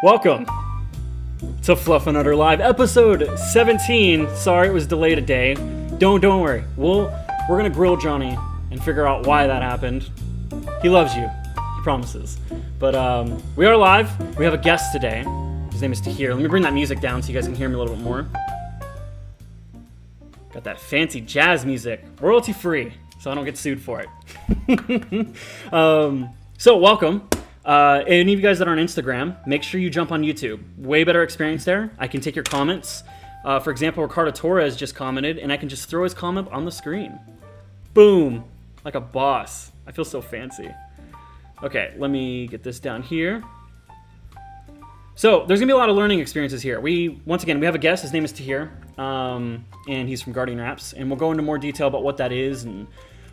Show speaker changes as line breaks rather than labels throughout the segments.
Welcome to Fluffernutter Live, episode 17. Sorry it was delayed a day. Don't worry. We're gonna grill Johnny and figure out why that happened. He loves you. He promises. But we are live. We have a guest today. His name is Tahir. Let me bring that music down so you guys can hear me a little bit more. Got that fancy jazz music, royalty free, so I don't get sued for it. So welcome. Any of you guys that are on Instagram, make sure you jump on YouTube. Way better experience there. I can take your comments. For example, Ricardo Torres just commented, and I can just throw his comment on the screen. Boom, like a boss. I feel so fancy. Okay, let me get this down here. So there's gonna be a lot of learning experiences here. Once again, we have a guest. His name is Tahir, and he's from Guardian Raps, and we'll go into more detail about what that is and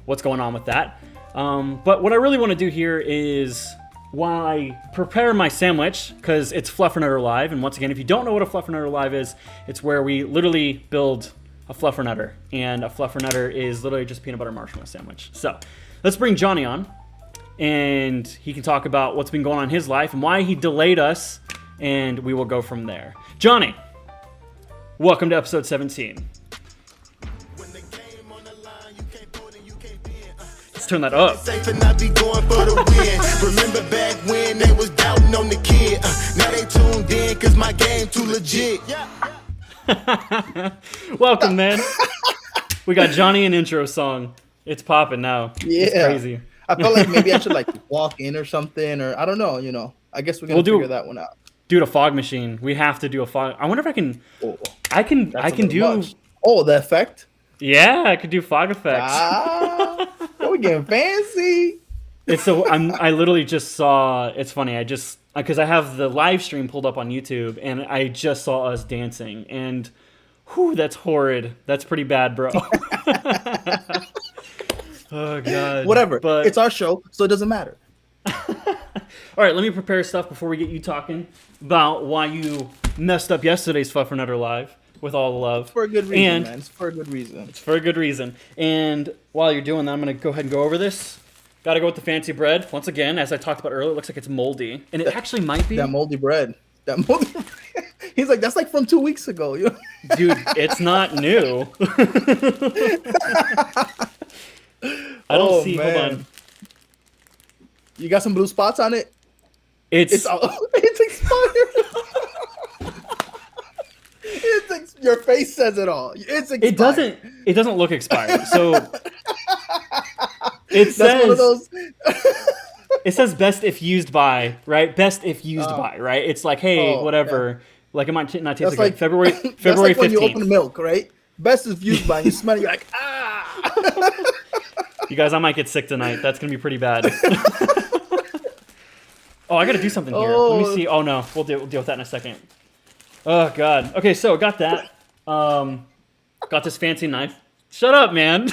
what's going on with that. But what I really want to do here is, while I prepare my sandwich, because it's Fluffernutter Live, and once again, if you don't know what a Fluffernutter Live is, it's where we literally build a Fluffernutter, and a Fluffernutter is literally just peanut butter marshmallow sandwich. So let's bring Johnny on, and he can talk about what's been going on in his life and why he delayed us, and we will go from there. Johnny, welcome to episode 17. Let's turn that up.
Remember back when they was doubting on the kid. Now they tuned in cause my game too legit.
Welcome, man. We got Johnny an intro song. It's popping now.
Yeah.
It's crazy.
I felt like maybe I should walk in or something, or I don't know, I guess we're gonna figure that one out.
Dude, a fog machine. We have to do a fog. I wonder if I can.
Oh,
I can do.
Much. Oh, the effect.
Yeah, I could do fog effects.
We're getting fancy.
It's so I literally just saw. It's funny. Because I have the live stream pulled up on YouTube, and I just saw us dancing, and whew, that's horrid. That's pretty bad, bro. Oh god.
Whatever.
But
it's our show, so it doesn't matter.
all right, let me prepare stuff before we get you talking about why you messed up yesterday's Fluffernutter Live with all the love.
For a good reason, man. It's for a good reason.
It's for a good reason. And while you're doing that, I'm going to go ahead and go over this. Got to go with the fancy bread. Once again, as I talked about earlier, it looks like it's moldy. And it actually might be.
That moldy bread. He's like, that's like from 2 weeks ago.
Dude, it's not new. I don't see.
Man.
Hold on.
You got some blue spots on it?
It's
expired. Your face says it all. It's expired.
It doesn't look expired. So it says
That's one of those.
it says best if used by, right? Best if used by, right? It's like, hey, whatever. Yeah. Like it might not taste like February 15th.
That's like when you open milk, right? Best if used by, and you smell it, you're like, ah.
You guys, I might get sick tonight. That's gonna be pretty bad. Oh, I gotta do something here. Let me see. Oh no, we'll deal with that in a second. Oh god. Okay, so got that. Got this fancy knife. Shut up, man.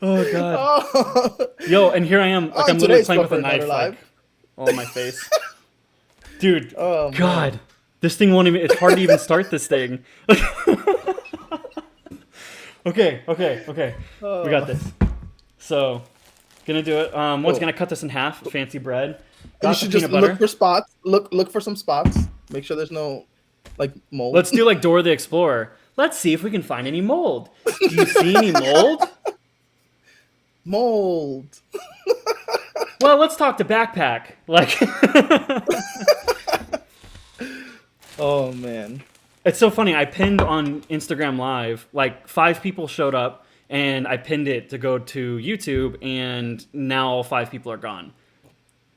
Oh god. Yo, and here I am. Like I'm literally playing with a knife on my face. Dude. Oh, god. Man. This thing won't even. It's hard to even start this thing. Okay. We got this. So, gonna do it. Once again, I cut this in half. Fancy bread.
You should just look for spots. Look for some spots. Make sure there's no mold.
Let's do like Dora the Explorer. Let's see if we can find any mold. Do you see any mold?
Mold.
Well, let's talk to Backpack.
Oh man.
It's so funny. I pinned on Instagram Live, 5 people showed up, and I pinned it to go to YouTube, and now all 5 people are gone.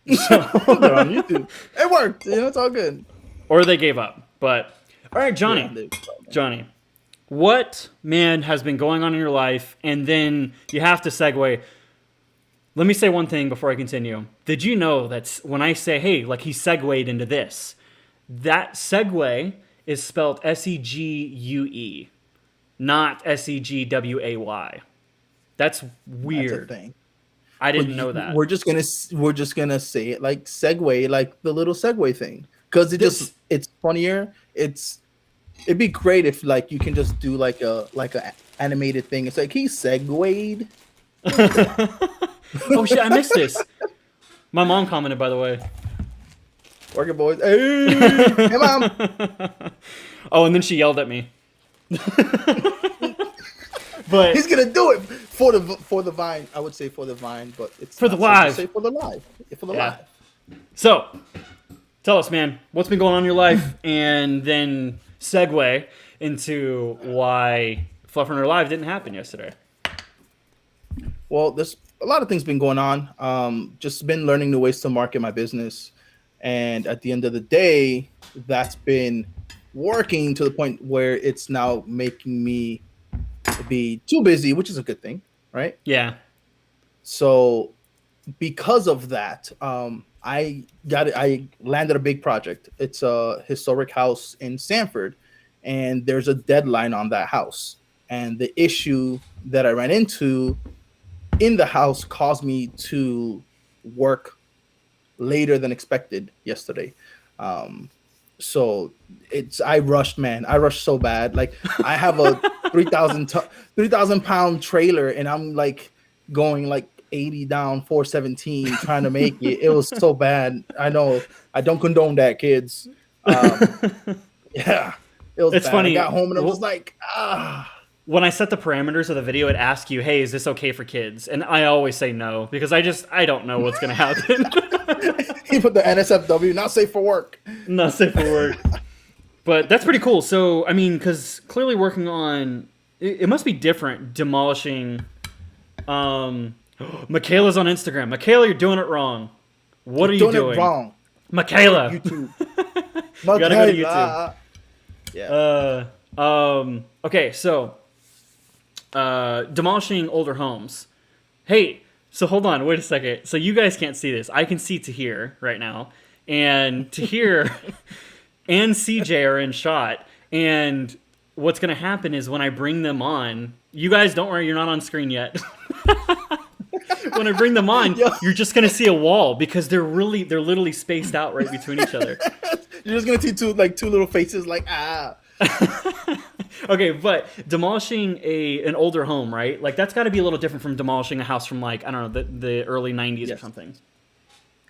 So they're on YouTube. It worked. It's all good.
Or they gave up. But all right, Johnny. Yeah, Johnny, what has been going on in your life? And then you have to segue. Let me say one thing before I continue. Did you know that when I say, hey, he segued into this, that segue is spelled S-E-G-U-E, not S-E-G-W-A-Y. That's weird.
That's a thing.
I didn't know that.
We're just gonna say it like segue, like the little segue thing, because it's funnier. It'd be great if you can just do like a animated thing. It's like he segued.
Oh shit! I missed this. My mom commented, by the way.
Working boys. Hey, mom.
Oh, and then she yelled at me. But
He's gonna do it for the vine. I would say for the vine, but it's
For the
not safe to
live.
say for the live. For the live.
So, tell us, man, what's been going on in your life, and then segue into why Fluffernutter Live didn't happen yesterday.
Well, there's a lot of things been going on. Just been learning new ways to market my business, and at the end of the day, that's been working to the point where it's now making me be too busy, which is a good thing, right?
Yeah.
So because of that, I landed a big project. It's a historic house in Sanford, and there's a deadline on that house. And the issue that I ran into in the house caused me to work later than expected yesterday. So I rushed, man. I rushed so bad. Like, I have a 3,000 pound trailer, and I'm like going like 80 down 417 trying to make it. It was so bad. I know. I don't condone that, kids. Yeah, it was
It's
bad.
funny.
I got home and I was like,
When I set the parameters of the video, it asks you, hey, is this okay for kids? And I always say no, because I don't know what's going to happen.
He put the NSFW, not safe for work.
Not safe for work. But that's pretty cool. So, I mean, because clearly working on... It must be different demolishing... Michaela's on Instagram. Michaela, you're doing it wrong. What are you doing?
It wrong.
Michaela.
YouTube.
You gotta go to YouTube.
Yeah.
Okay, so... demolishing older homes. Hey, so hold on, wait a second. So you guys can't see this. I can see Tahir right now. And Tahir and CJ are in shot. And what's going to happen is when I bring them on, you guys don't worry, you're not on screen yet. When I bring them on, you're just going to see a wall because they're literally spaced out right between each other.
You're just going to see two little faces like, ah.
Okay, but demolishing an older home, right? Like, that's got to be a little different from demolishing a house from, like, I don't know, the early 90s or something.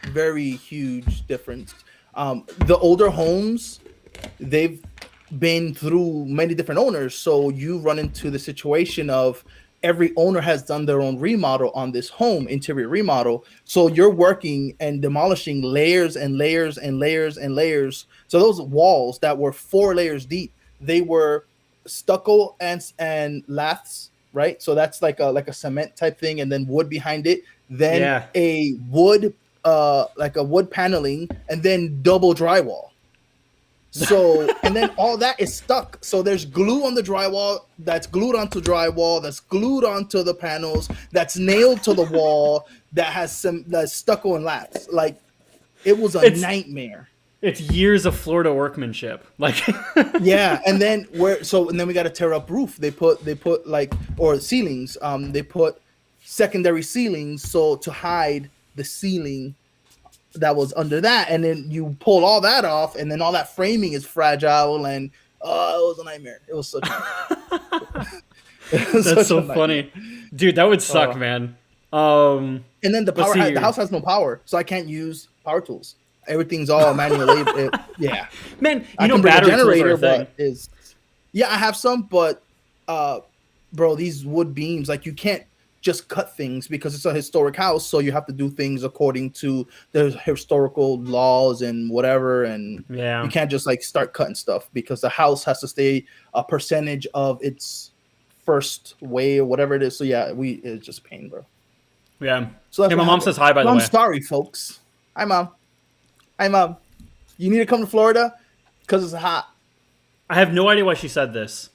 Very huge difference. The older homes, they've been through many different owners, so you run into the situation of every owner has done their own remodel on this home, interior remodel. So you're working and demolishing layers and layers and layers and layers. So those walls that were 4 layers deep, they were stucco and laths, right? So that's like a cement type thing, and then wood behind it. Then a wood like a wood paneling, and then double drywall. So, and then all that is stuck. So there's glue on the drywall that's glued onto drywall, that's glued onto the panels, that's nailed to the wall, that has that's stucco and laths. Like, it was a nightmare.
It's years of Florida workmanship. Like,
yeah, and then we got to tear up roof. They put like, or ceilings. They put secondary ceilings so to hide the ceiling that was under that, and then you pull all that off, and then all that framing is fragile, and it was a nightmare. It was such
that's so funny, dude. That would suck, man.
And then the house has no power, so I can't use power tools. Everything's all manual. Yeah,
man. You know, battery generator,
but I have some, but bro, these wood beams, like, you can't just cut things because it's a historic house, so you have to do things according to the historical laws and whatever, and you can't just like start cutting stuff because the house has to stay a percentage of its first way or whatever it is. So it's just pain, bro.
Yeah.
So
my mom says hi, by the way.
I'm sorry, folks. Hi, mom. You need to come to Florida because it's hot.
I have no idea why she said this.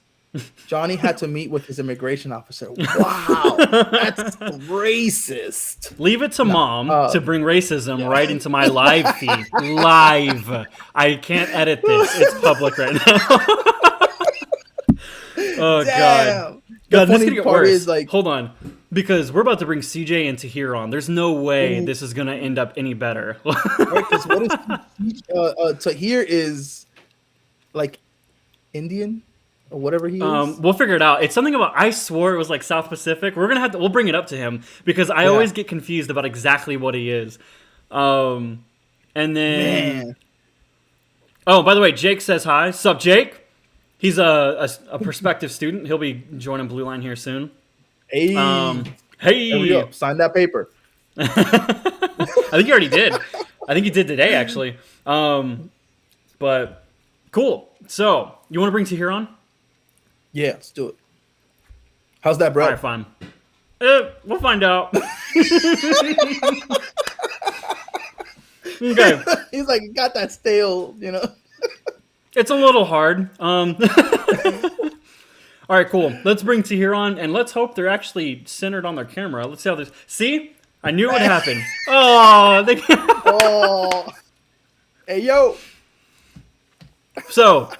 Johnny had to meet with his immigration officer. Wow, that's racist.
Leave it to mom to bring racism right into my live feed. Live. I can't edit this. It's public right now. Oh,
damn.
God, this is going to get worse. Is, like, hold on. Because we're about to bring CJ and Tahir on. There's no way this is going to end up any better.
Because what is Tahir is like Indian? Or whatever he is.
We'll figure it out. It's something about, I swore it was like South Pacific. We'll bring it up to him because I always get confused about exactly what he is. And then Oh, by the way, Jake says hi. Sup, Jake? He's a prospective student. He'll be joining Blue Line here soon.
Hey, there we
Hey.
go. Sign that paper.
I think you already did. I think you did today, actually. But cool. So, you want to bring Tahir on?
Yeah, let's do it. How's that, bro?
All right, fine. We'll find out. Okay.
He's like, got that stale,
It's a little hard. All right, cool. Let's bring Tahir on, and let's hope they're actually centered on their camera. Let's see how this... See? I knew it would happen. Oh, they...
Oh. Hey, yo.
So,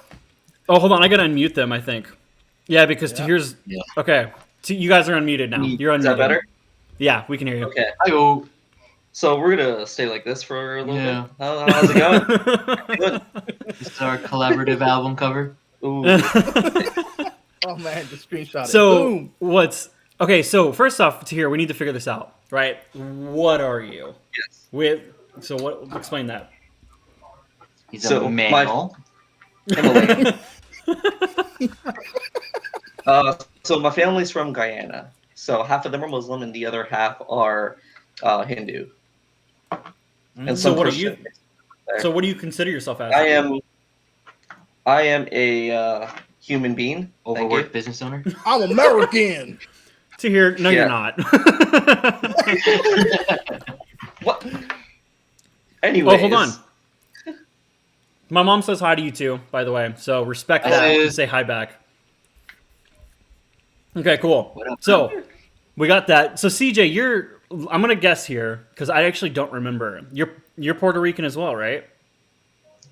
hold on. I got to unmute them, I think. Yeah, because Tahir's...
Yeah.
Okay. You guys are unmuted now. You're unmuted.
Is that better?
Yeah, we can hear you.
Okay. Hi-yo. So we're going to stay like this for a little bit. How's it going? Good.
This is our collaborative album cover.
Ooh.
Oh, man, the screenshot.
So, Okay, so first off, Tahir, we need to figure this out, right? What are you?
Yes.
Explain that.
He's
So,
a male.
Himalayan. So my family's from Guyana. So half of them are Muslim and the other half are Hindu. And
So
some
what are
Christian.
you? So what do you consider yourself as?
I am a human being. Thank you.
Overworked business owner.
I'm American.
Tahir, no,
Yeah.
you're not.
What? Anyways.
Oh, hold on. My mom says hi to you too, by the way. So respect that and say hi back. Okay, cool. So we got that. So CJ, I'm gonna guess here because I actually don't remember. You're Puerto Rican as well, right?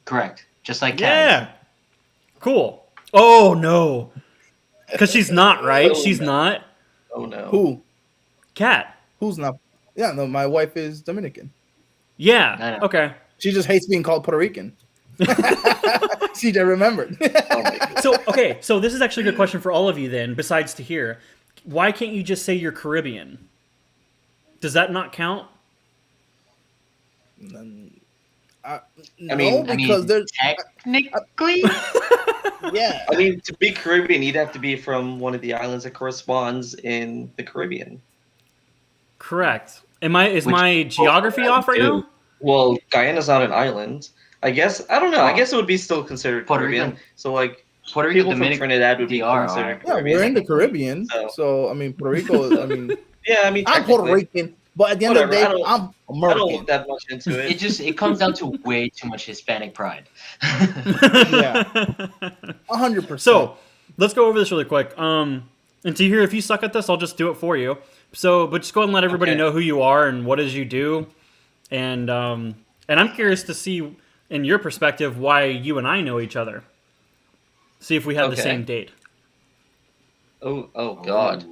Correct. Just like Kat.
Yeah. Cool. Oh no, because she's not right.
Oh,
She's
no.
not.
Oh no.
Who?
Cat.
Who's not? Yeah, no, my wife is Dominican.
Yeah.
I know.
Okay.
She just hates being called Puerto Rican. CJ remembered.
Oh my God.
So this is actually a good question for all of you then, besides Tahir. Why can't you just say you're Caribbean? Does that not count?
No, because there's
technically.
yeah.
I mean, to be Caribbean, you'd have to be from one of the islands that corresponds in the Caribbean.
Correct. Is my geography off right now?
Well, Guyana's not an island. I guess I don't know. I guess it would be still considered
Puerto
Caribbean.
Rico.
So like
Puerto Rico,
people from
Dominican,
Trinidad would be
DR,
considered
Yeah,
Caribbean.
we're in the Caribbean,
So-
so I mean, Puerto Rico. I mean,
Yeah, I mean,
I'm Puerto
technically,
Rican, but at the end of the day,
Whatever,
I'm
I don't
American.
look that much into it.
It comes down to way too much Hispanic pride.
Yeah, 100%.
So let's go over this really quick. And Tahir, if you suck at this, I'll just do it for you. But just go ahead and let everybody
Okay.
know who you are and what it is you do. And I'm curious to see, in your perspective, why you and I know each other. See if we have the
Okay.
same date.
Oh God.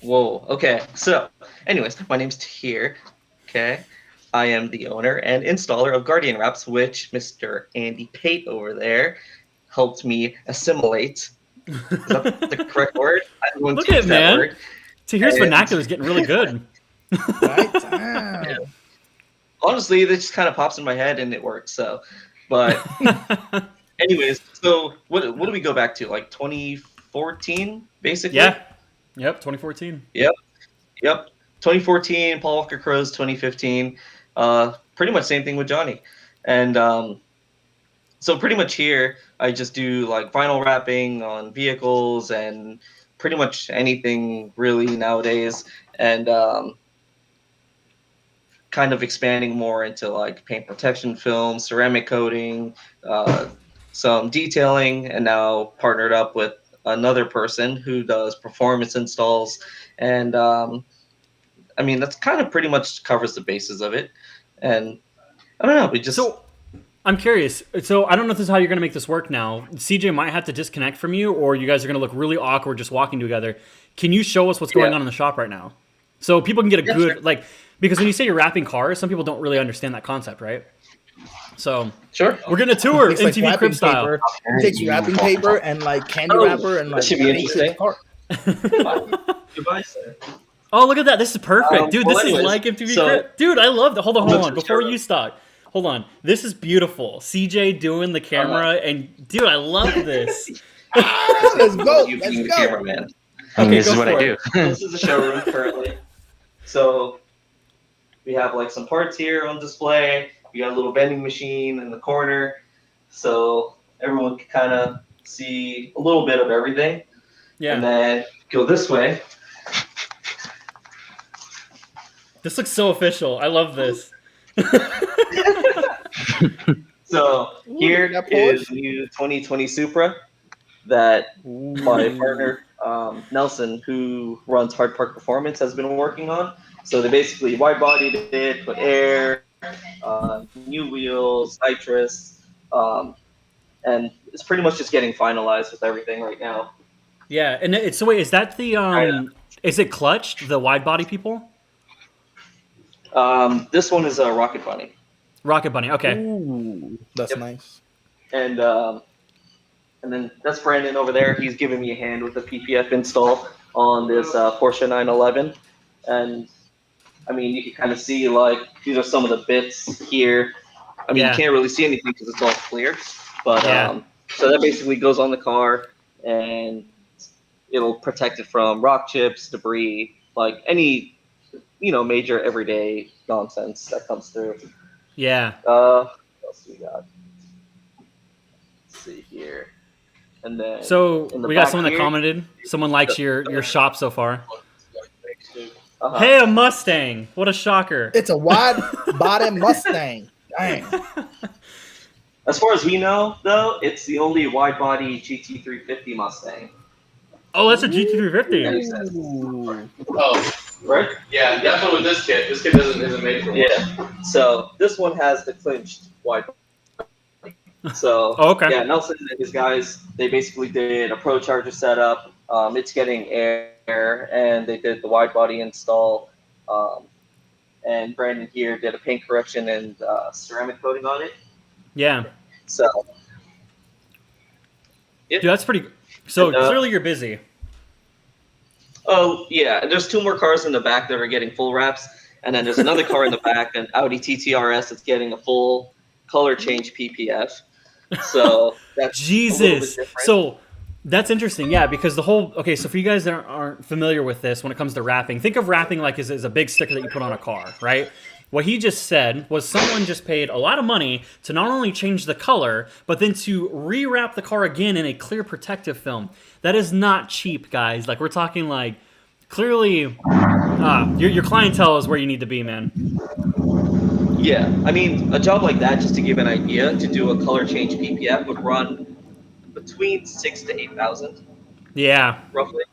Whoa. Okay. So, anyways, my name's Tahir. Okay. I am the owner and installer of Guardian Wraps, which Mr. Andy Pate over there helped me assimilate. Is that the correct word? I don't want
Look
to
at
use
it,
that
man.
word.
Tahir's
And-
vernacular is getting really good.
right? Damn.
Honestly, this just kind of pops in my head and it works. So, but anyways, so what do we go back to? Like 2014, basically.
Yeah. Yep. 2014.
Yep. 2014, Paul Walker Crow's 2015. Pretty much same thing with Johnny. And so pretty much here, I just do like vinyl wrapping on vehicles and pretty much anything really nowadays. And kind of expanding more into like paint protection film, ceramic coating, some detailing, and now partnered up with another person who does performance installs. And I mean, that's kind of pretty much covers the bases of it. And I don't know, we just...
So I'm curious. So I don't know if this is how you're going to make this work now. CJ might have to disconnect from you, or you guys are going to look really awkward just walking together. Can you show us what's going on in the shop right now? So people can get a good,
sure.
like, because when you say you're wrapping cars, some people don't really understand that concept, right? So
Sure.
we're going to tour
It's like
MTV
wrapping
Crib style.
paper. He takes wrapping paper and like candy wrapper and
that
like
should be
makes it
interesting.
car.
Goodbye, sir.
Oh, look at that. This is perfect. Dude,
well,
this is
anyways,
like MTV
so-
Crib. Dude, I love that. Hold on.
Let's
Before
start.
you start. Hold on. This is beautiful. CJ doing the camera, and dude, I love this.
Let's go.
You
Let's
being the
go.
cameraman.
I mean,
Okay,
this is
go
what I
for
do.
it.
This is the showroom currently. So we have like some parts here on display. We got a little vending machine in the corner, so everyone can kind of see a little bit of everything. And
Yeah.
then go this way.
This looks so official. I love this.
So here
that
is
Porsche.
the new 2020 Supra that my partner Nelson, who runs Hard Park Performance, has been working on. So they basically wide bodied it, put air, new wheels, nitrous, and it's pretty much just getting finalized with everything right now.
Yeah, and it's so wait, is that the
Kinda.
is it clutched, the wide body people?
This one is a Rocket Bunny,
Rocket Bunny. Okay.
Ooh, that's
Yep.
nice.
and then that's Brandon over there. He's giving me a hand with the PPF install on this Porsche 911, and I mean you can kind of see like these are some of the bits here. I mean
Yeah.
you can't really see anything because it's all clear, but
Yeah.
so that basically goes on the car and it'll protect it from rock chips, debris, like any major everyday nonsense that comes through.
Yeah.
What else do we got? Let's see here. And then
So
in the
we got
back
someone that
here-
commented. Someone likes your shop so far.
uh-huh.
Hey, a Mustang! What a shocker!
It's a wide body Mustang. Dang.
As far as we know, though, it's the only wide body GT350 Mustang.
Oh, that's a GT350.
That makes sense.
Ooh.
Oh,
Right?
yeah, definitely with this kit. This kit isn't made for one.
Yeah. So this one has the clinched wide body. So
Oh, okay.
yeah, Nelson and his guys, they basically did a Pro Charger setup. It's getting air, and they did the wide body install. And Brandon here did a paint correction and ceramic coating on it.
Yeah.
So
Dude, that's pretty. So
And,
clearly you're busy.
oh yeah, and there's two more cars in the back that are getting full wraps, and then there's another car in the back, an Audi TTRS that's getting a full color change PPF. So that's a little
Jesus.
bit different.
So that's interesting, yeah, because the whole okay. So for you guys that aren't familiar with this, when it comes to wrapping, think of wrapping like as a big sticker that you put on a car, right? What he just said was someone just paid a lot of money to not only change the color, but then to rewrap the car again in a clear protective film. That is not cheap, guys. Like we're talking like clearly, your clientele is where you need to be, man.
Yeah, I mean, a job like that, just to give an idea, to do a color change PPF would run between 6,000 to 8,000,
Yeah.
roughly.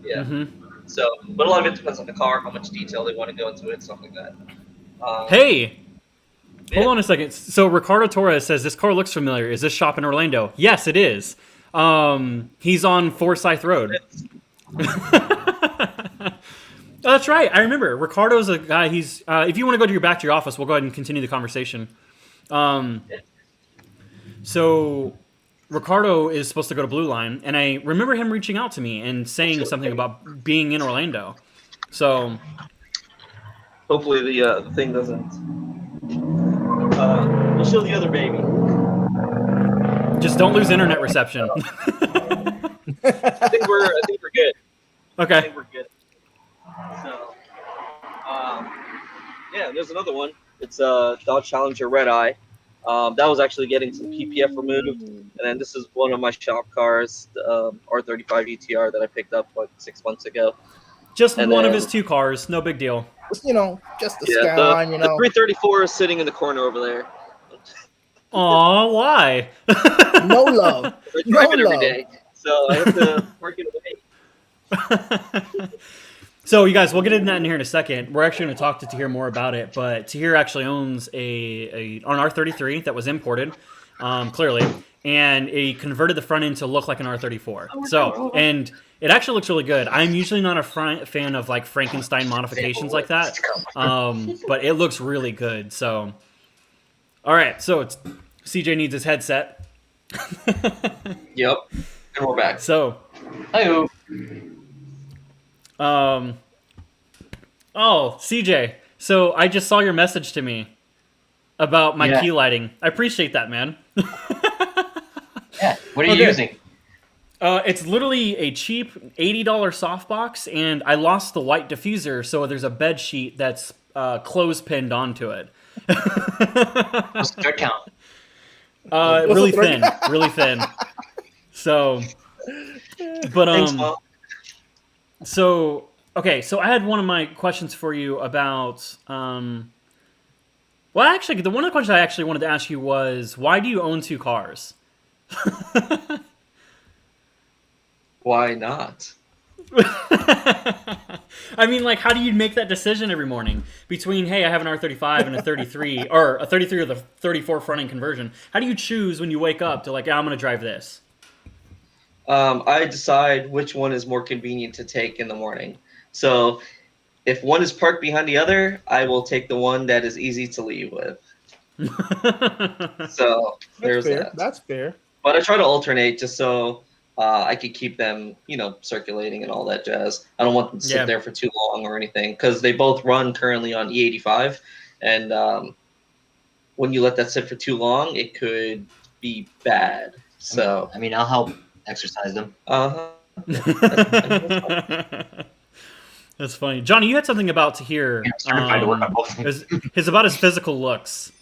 Yeah.
hmm
So, but a lot of it depends on the car, how much detail they want to go into it, stuff like that.
Hey,
Yeah.
hold on a second. So Ricardo Torres says this car looks familiar. Is this shop in Orlando? Yes, it is. He's on Forsyth Road. Oh, that's right. I remember. Ricardo's a guy. He's. If you want to go back to your office, we'll go ahead and continue the conversation. So Ricardo is supposed to go to Blue Line, and I remember him reaching out to me and saying something about being in Orlando. So
Hopefully the thing doesn't. We'll show the other baby.
just don't lose internet reception.
I think we're good. I
Okay.
think we're good. So, yeah, there's another one. It's a Dodge Challenger Red Eye. That was actually getting some PPF removed, and then this is one of my shop cars, the R35 GTR that I picked up like 6 months ago.
Just
And
one of
then-
his two cars. No big deal.
Just, just the
Yeah,
skyline,
the 334 is sitting in the corner over there.
Aw, why?
No love.
I
No
drive it every
love.
day, so I have to work it away.
So, you guys, we'll get into that in here in a second. We're actually going to talk to Tahir more about it, but Tahir actually owns an R33 that was imported, clearly, and he converted the front end to look like an R34. So, and it actually looks really good. I'm usually not a fan of like Frankenstein modifications like that, but it looks really good. So, all right, so CJ needs his headset.
Yep, and we're back.
So,
Hi-oh.
oh, CJ. So I just saw your message to me. about my
Yeah.
key lighting. I appreciate that, man.
Yeah. What are you
Okay.
using?
It's literally a cheap $80 softbox, and I lost the white diffuser, so there's a bed sheet that's clothespined onto it.
What's the thread count?
Really
the thread
thin, really thin. So, but
Thanks, Mom.
so okay, so I had one of my questions for you about. Well, actually, the one of the questions I actually wanted to ask you was, why do you own 2 cars?
Why not?
I mean, like, how do you make that decision every morning between, hey, I have an R35 and a 33, or a 33 with a 34 front end conversion? How do you choose when you wake up to, like, I'm going to drive this?
I decide which one is more convenient to take in the morning. So if one is parked behind the other, I will take the one that is easy to leave with. So there's
fair.
that.
That's fair.
But I try to alternate just so I could keep them, circulating and all that jazz. I don't want them to sit there for too long or anything because they both run currently on E85, and when you let that sit for too long, it could be bad. So
I mean, I'll help exercise them.
That's funny. Johnny, you had something about Tahir.
Yeah, certified to work on both.
It's about his physical looks.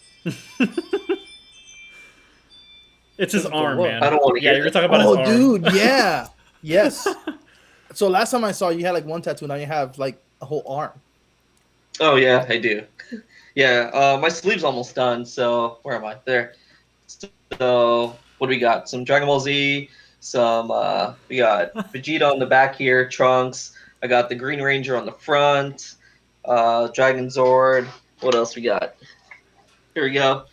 It's his arm,
look.
man.
I don't want to
Yeah,
hear
you're
that.
talking about his arm.
Dude, yeah. Yes. So last time I saw you had like one tattoo, now you have like a whole arm.
Oh yeah, I do. Yeah, my sleeve's almost done. So where am I? There. So what do we got? Some Dragon Ball Z. Some we got Vegeta on the back here. Trunks. I got the Green Ranger on the front. Dragon Zord. What else we got? Here we go.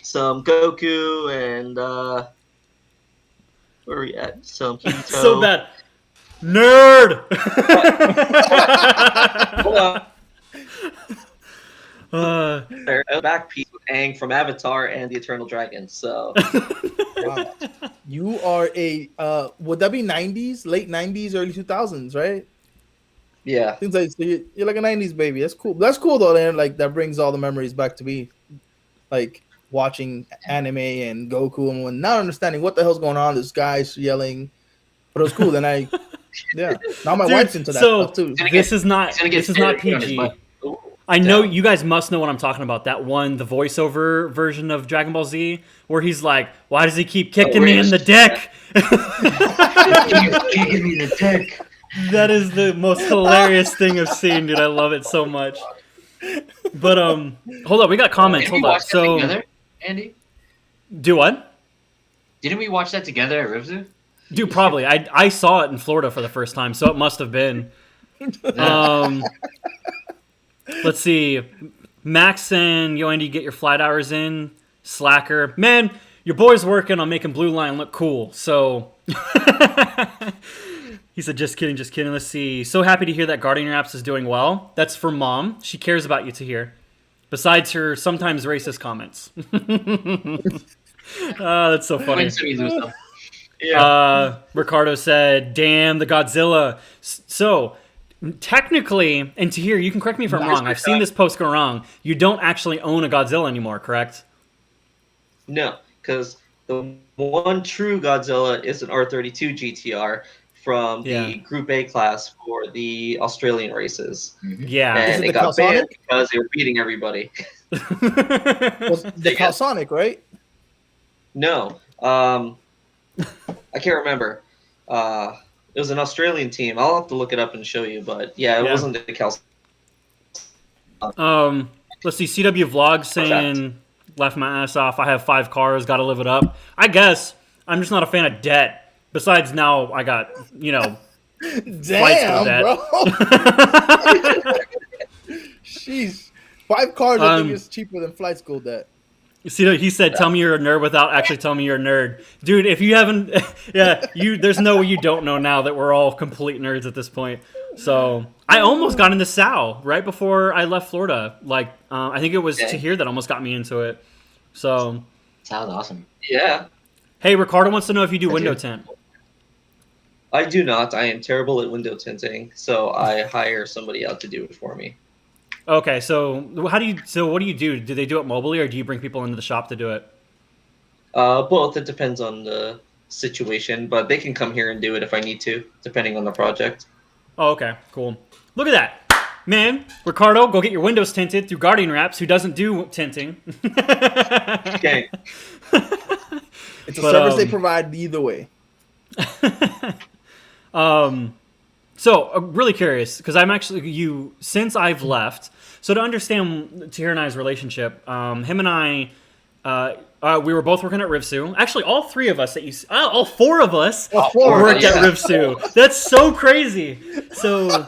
Some Goku and where are we at? Some Kirito.
So bad. Nerd!
Hold on.
Uh,
There, a back piece with Aang from Avatar and the Eternal Dragon. So
Wow. You are a would that be 90s, late 90s, early 2000s, right?
yeah,
Things like so you're like a 90s baby. That's cool. That's cool though, man. Like that brings all the memories back to me. Like watching anime and Goku and when not understanding what the hell's going on, this guy's yelling. But it was cool. Then now my
Dude,
wife's into that
so
stuff too.
this is not
He's gonna get
this is not
standard on his
PG.
butt.
I know
Down.
you guys must know what I'm talking about. That one, the voiceover version of Dragon Ball Z, where he's like, "Why does he keep kicking me in the dick?"
Kicking me in the dick.
That is the most hilarious thing I've seen, dude. I love it so much. But hold up, we got comments.
Didn't we
Hold up.
watch that
So
together, Andy?
do what?
Didn't we watch that together at Rivzu?
Dude, probably. I saw it in Florida for the first time, so it must have been. Let's see. Max and Yo Andy, get your flight hours in. Slacker. Man, your boy's working on making Blue Line look cool, so... He said, just kidding, just kidding. Let's see. So happy to hear that Guardian Your Apps is doing well. That's for Mom. She cares about you to hear. Besides her sometimes racist comments. That's so funny.
Win some, you lose some.
Ricardo said, damn, the Godzilla. So, technically, and Tahir, you can correct me if I'm wrong. I've seen this post go wrong. You don't actually own a Godzilla anymore, correct?
no, because the one true Godzilla is an R32 GTR from the Group A class for the Australian races,
Yeah.
and
it
it
the
got banned
Calsonic?
because they were beating everybody.
Was the Calsonic, right?
No, I can't remember. It was an Australian team. I'll have to look it up and show you, but yeah, it wasn't the Cal.
Let's see. CW Vlog saying, left my ass off. I have 5 cars. Got to live it up. I guess I'm just not a fan of debt. Besides, now I got, flight school debt.
Bro. Jeez. 5 cars I think is cheaper than flight school debt.
See, he said, "Tell me you're a nerd without actually telling me you're a nerd, dude." If you haven't, there's no way you don't know now that we're all complete nerds at this point. So I almost got into Sal right before I left Florida. Like, I think it was Tahir that almost got me into it. So,
Sounds awesome.
Yeah,
hey, Ricardo wants to know if you do window tint.
I do not. I am terrible at window tinting, so I hire somebody out to do it for me.
Okay, so what do you do? Do they do it mobily, or do you bring people into the shop to do it?
Both. It depends on the situation, but they can come here and do it if I need to, depending on the project.
Oh, okay, cool. Look at that. Man, Ricardo, go get your windows tinted through Guardian Wraps, who doesn't do tinting.
Okay.
It's a
But,
service they provide either way.
So, I'm really curious, because I'm actually, since I've left, so to understand Tahir and I's relationship, him and I, we were both working at Rivsu. Actually, all three of us all four of us worked at Rivsu. That's so crazy. So,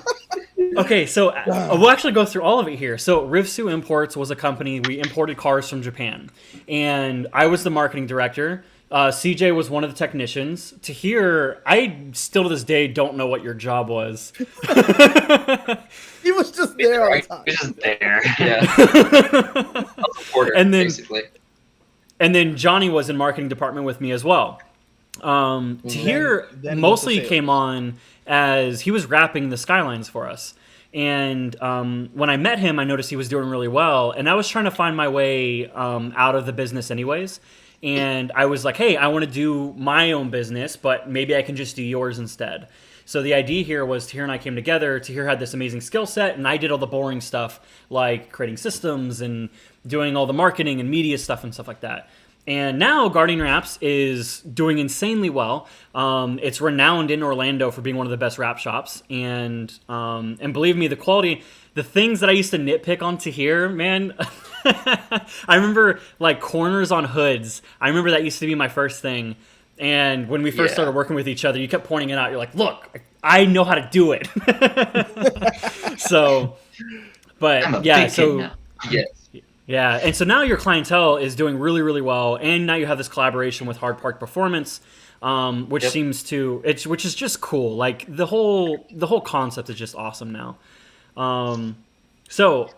okay, so we'll actually go through all of it here. So, Rivsu Imports was a company, we imported cars from Japan, and I was the marketing director. CJ was one of the technicians. Tahir, I still to this day don't know what your job was.
He was just there all the time.
He's just there.
Yeah. I was a porter,
And then-
basically.
And then Johnny was in marketing department with me as well. Tahir
then
mostly
what's the
came on as he was wrapping the skylines for us. And when I met him, I noticed he was doing really well. And I was trying to find my way out of the business anyways. And I was like, hey, I want to do my own business, but maybe I can just do yours instead. So the idea here was Tahir and I came together. Tahir had this amazing skill set, and I did all the boring stuff like creating systems and doing all the marketing and media stuff and stuff like that. And now Guardian Wraps is doing insanely well. It's renowned in Orlando for being one of the best wrap shops. And believe me, the quality, the things that I used to nitpick on Tahir, man, I remember like corners on hoods. I remember that used to be my first thing. And when we first started working with each other, you kept pointing it out. You're like, look, I know how to do it. So, but
I'm a
yeah,
big kid
so
now.
Yes.
yeah, and so now your clientele is doing really, really well, and now you have this collaboration with Hard Park Performance, which which is just cool. Like the whole concept is just awesome now. So,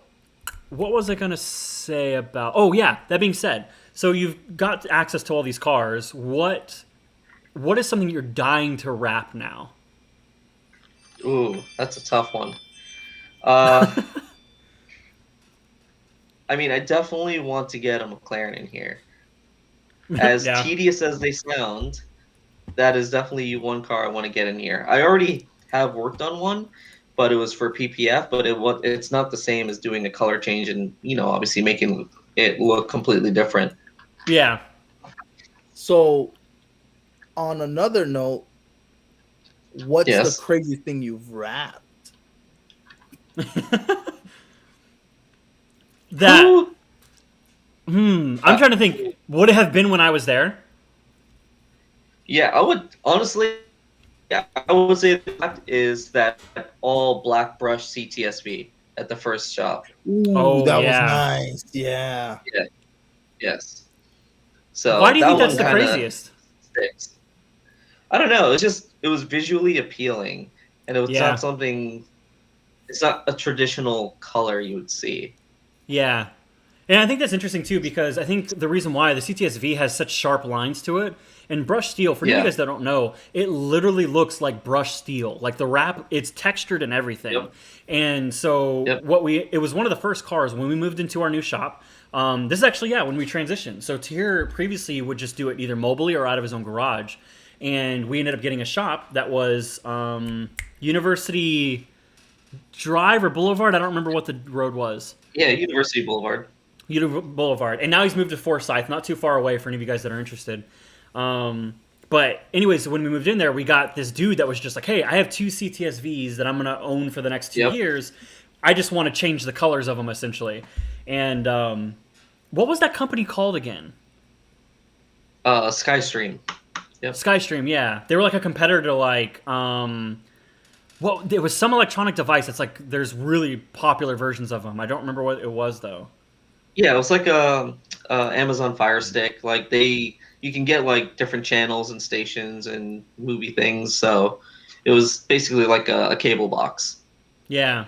what was I gonna say about? Oh yeah, that being said, so you've got access to all these cars. What is something you're dying to wrap now?
Ooh, that's a tough one. I mean, I definitely want to get a McLaren in here. As
Yeah.
tedious as they sound, that is definitely one car I want to get in here. I already have worked on one, but it was for PPF, but it's not the same as doing a color change and, obviously making it look completely different.
Yeah.
So, on another note, what's
Yes.
the crazy thing you've wrapped?
That.
Ooh,
I'm trying to think. Would it have been when I was there?
yeah, I would honestly, I would say that is that all black brush CTSV at the first shop.
Ooh,
Oh,
that
yeah.
was nice. Yeah.
Yes. So
Why do you
that
think that's
one
the
kinda
craziest?
sticks. I don't know. It was visually appealing, and it was
Yeah.
not something. It's not a traditional color you would see.
Yeah. And I think that's interesting too, because I think the reason why the CTSV has such sharp lines to it, and brushed steel, for you
Yeah.
guys that don't know, it literally looks like brushed steel. Like the wrap, it's textured and everything.
Yep.
And so
Yep.
it was one of the first cars when we moved into our new shop. This is actually, when we transitioned. So Tahir previously would just do it either mobily or out of his own garage. And we ended up getting a shop that was University Drive or Boulevard. I don't remember what the road was.
Yeah, University Boulevard.
Boulevard, and now he's moved to Forsyth, not too far away for any of you guys that are interested. But anyways, when we moved in there, we got this dude that was just like, "Hey, I have 2 CTSVs that I'm gonna own for the next 2
Yep.
years. I just want to change the colors of them, essentially." And what was that company called again?
Skystream. Yep.
Skystream, yeah. They were like a competitor to like, well, it was some electronic device. It's like there's really popular versions of them. I don't remember what it was though.
Yeah, it was like a Amazon Fire Stick. Like you can get like different channels and stations and movie things. So it was basically like a cable box.
Yeah.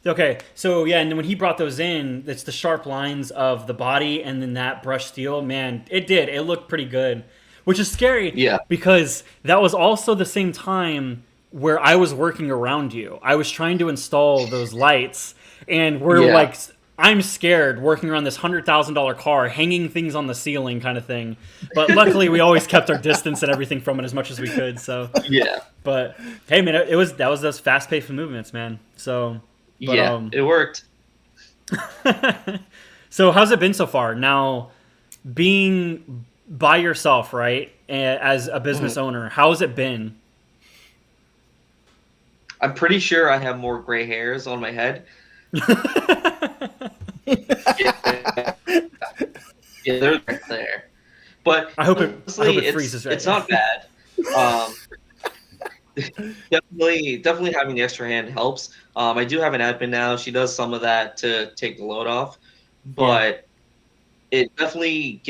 Okay. So yeah, and then when he brought those in, it's the sharp lines of the body and then that brushed steel. Man, it looked pretty good, which is scary.
Yeah.
Because that was also the same time where I was working around you. I was trying to install those lights, and we're
Yeah.
like, I'm scared working around this $100,000 car, hanging things on the ceiling, kind of thing. But luckily, we always kept our distance and everything from it as much as we could. So,
Yeah.
but hey, man, that was those fast-paced movements, man. So, but,
Yeah, it worked.
so how's it been so far? Now, being by yourself, right, as a business owner, how has it been?
I'm pretty sure I have more gray hairs on my head. Yeah, they're right there. But
I hope it
honestly,
freezes right
it's
now.
not bad. Definitely having the extra hand helps. I do have an admin now. She does some of that to take the load off, but it definitely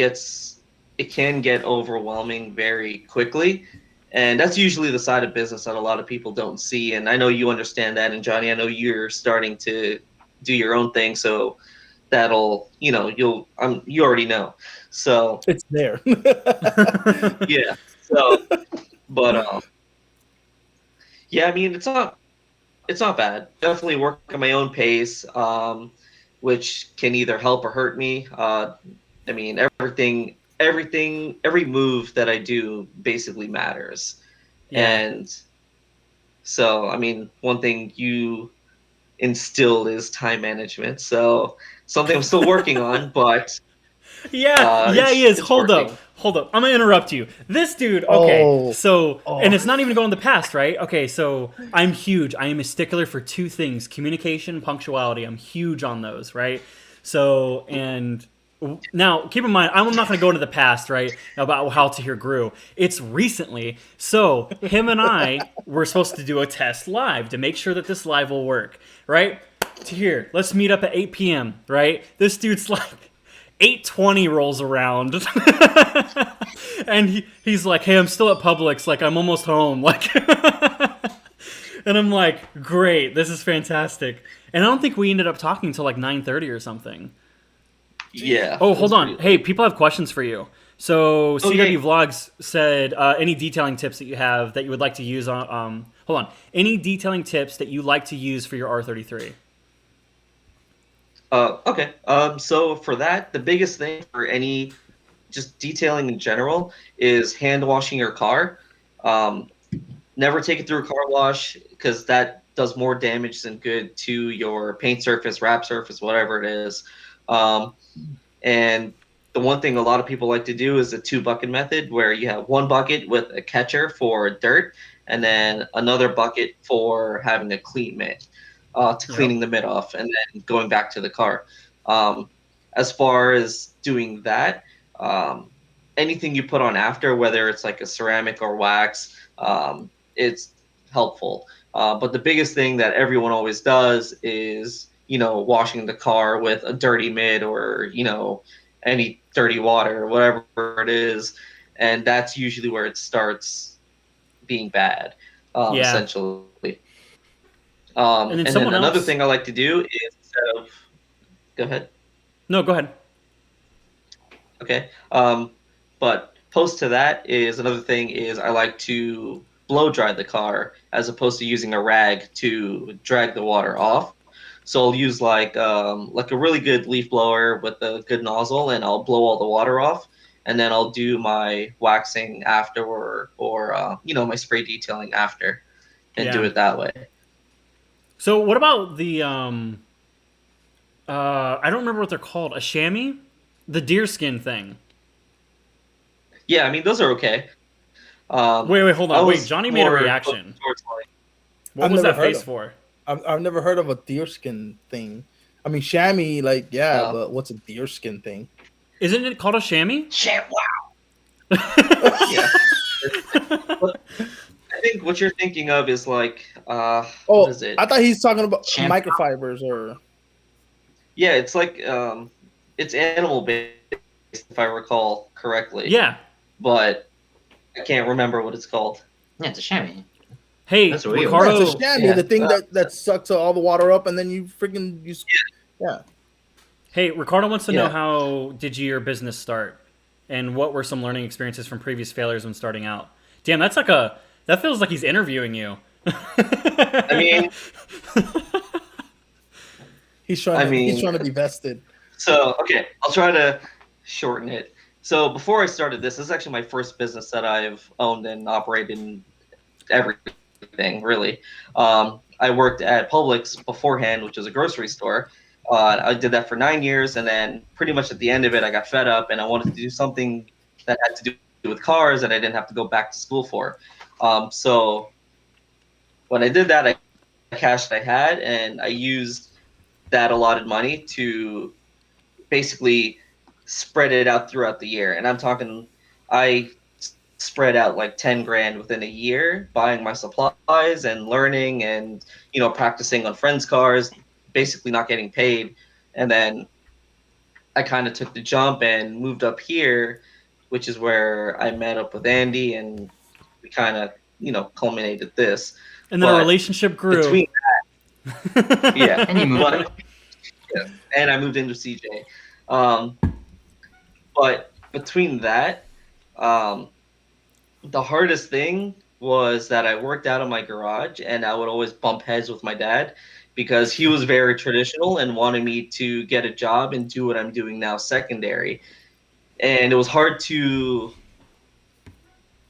can get overwhelming very quickly. And that's usually the side of business that a lot of people don't see. And I know you understand that. And Johnny, I know you're starting to do your own thing. So that'll, you already know. So
It's there.
yeah. So, but yeah, I mean, it's not bad. Definitely work at my own pace, which can either help or hurt me. I mean, every move that I do basically matters.
Yeah.
And so, I mean, one thing you instilled is time management. So something I'm still working on, but
Yeah, he is.
it's
Hold
working.
up. I'm gonna interrupt you. This dude, okay,
Oh.
so, and it's not even going to the past, right? Okay, so I'm huge. I am a stickler for two things: communication, punctuality. I'm huge on those, right? So, and now keep in mind, I'm not gonna go into the past, right? About how Tahir grew. It's recently. So him and I were supposed to do a test live to make sure that this live will work, right? Tahir, let's meet up at 8 p.m. Right? This dude's like. 8:20 rolls around and he's like, hey, I'm still at Publix, like I'm almost home, like and I'm like, great, this is fantastic. And I don't think we ended up talking until like 9:30 or something.
Yeah.
Oh, hold on. Hey, people have questions for you. So CW
Okay.
Vlogs said any detailing tips that you have that you would like to use on hold on, any detailing tips that you like to use for your R33?
Okay. So for that, the biggest thing for any just detailing in general is hand washing your car. Never take it through a car wash because that does more damage than good to your paint surface, wrap surface, whatever it is. And the one thing a lot of people like to do is the 2-bucket method, where you have one bucket with a catcher for dirt and then another bucket for having a clean mitt. To cleaning the mitt off and then going back to the car. As far as doing that, anything you put on after, whether it's like a ceramic or wax, it's helpful. But the biggest thing that everyone always does is, washing the car with a dirty mitt or, any dirty water or whatever it is. And that's usually where it starts being bad, essentially.
And then someone
another
else-
thing I like to do is instead of, go ahead.
No, go ahead.
Okay. But post to that is another thing is I like to blow dry the car as opposed to using a rag to drag the water off. So I'll use like a really good leaf blower with a good nozzle, and I'll blow all the water off, and then I'll do my waxing after or my spray detailing after, and do it that way.
So what about the I don't remember what they're called, a chamois? The deerskin thing.
Yeah, I mean those are okay.
Wait, hold
I
on. Wait,
was
Johnny made a
more
reaction.
towards, like,
What
I've
was
never
that
heard
face
of-
for?
I've never heard of a deerskin thing. I mean, chamois, like, yeah,
Oh.
but what's a deerskin thing?
Isn't it called a chamois?
Shit, wow.
Yeah. I think what you're thinking of is like,
Oh,
what is it?
I thought he's talking about
Champ-
microfibers or.
Yeah, it's like, it's animal based, if I recall correctly.
Yeah.
But I can't remember what it's called.
Yeah, it's a chamois.
Hey,
That's weird.
Ricardo.
Yeah, it's a chamois,
Yeah.
the thing that sucks all the water up, and then you freaking use. Yeah.
Hey, Ricardo wants to know,
Yeah.
how did your business start, and what were some learning experiences from previous failures when starting out? Damn, that feels like he's interviewing you.
I mean,
He's trying to be vested.
So, okay, I'll try to shorten it. So, before I started this is actually my first business that I've owned and operated in everything, really. I worked at Publix beforehand, which is a grocery store. I did that for 9 years, and then pretty much at the end of it, I got fed up, and I wanted to do something that had to do with cars that I didn't have to go back to school for. So when I did that, I cashed what I had, and I used that allotted money to basically spread it out throughout the year. And I'm talking, I spread out like 10 grand within a year, buying my supplies and learning and, practicing on friends' cars, basically not getting paid. And then I kind of took the jump and moved up here, which is where I met up with Andy, and we kind of, culminated this.
And then our relationship grew.
Between that, yeah.
And you moved
but, yeah, and I moved into CJ. But between that, the hardest thing was that I worked out of my garage, and I would always bump heads with my dad because he was very traditional and wanted me to get a job and do what I'm doing now, secondary. And it was hard to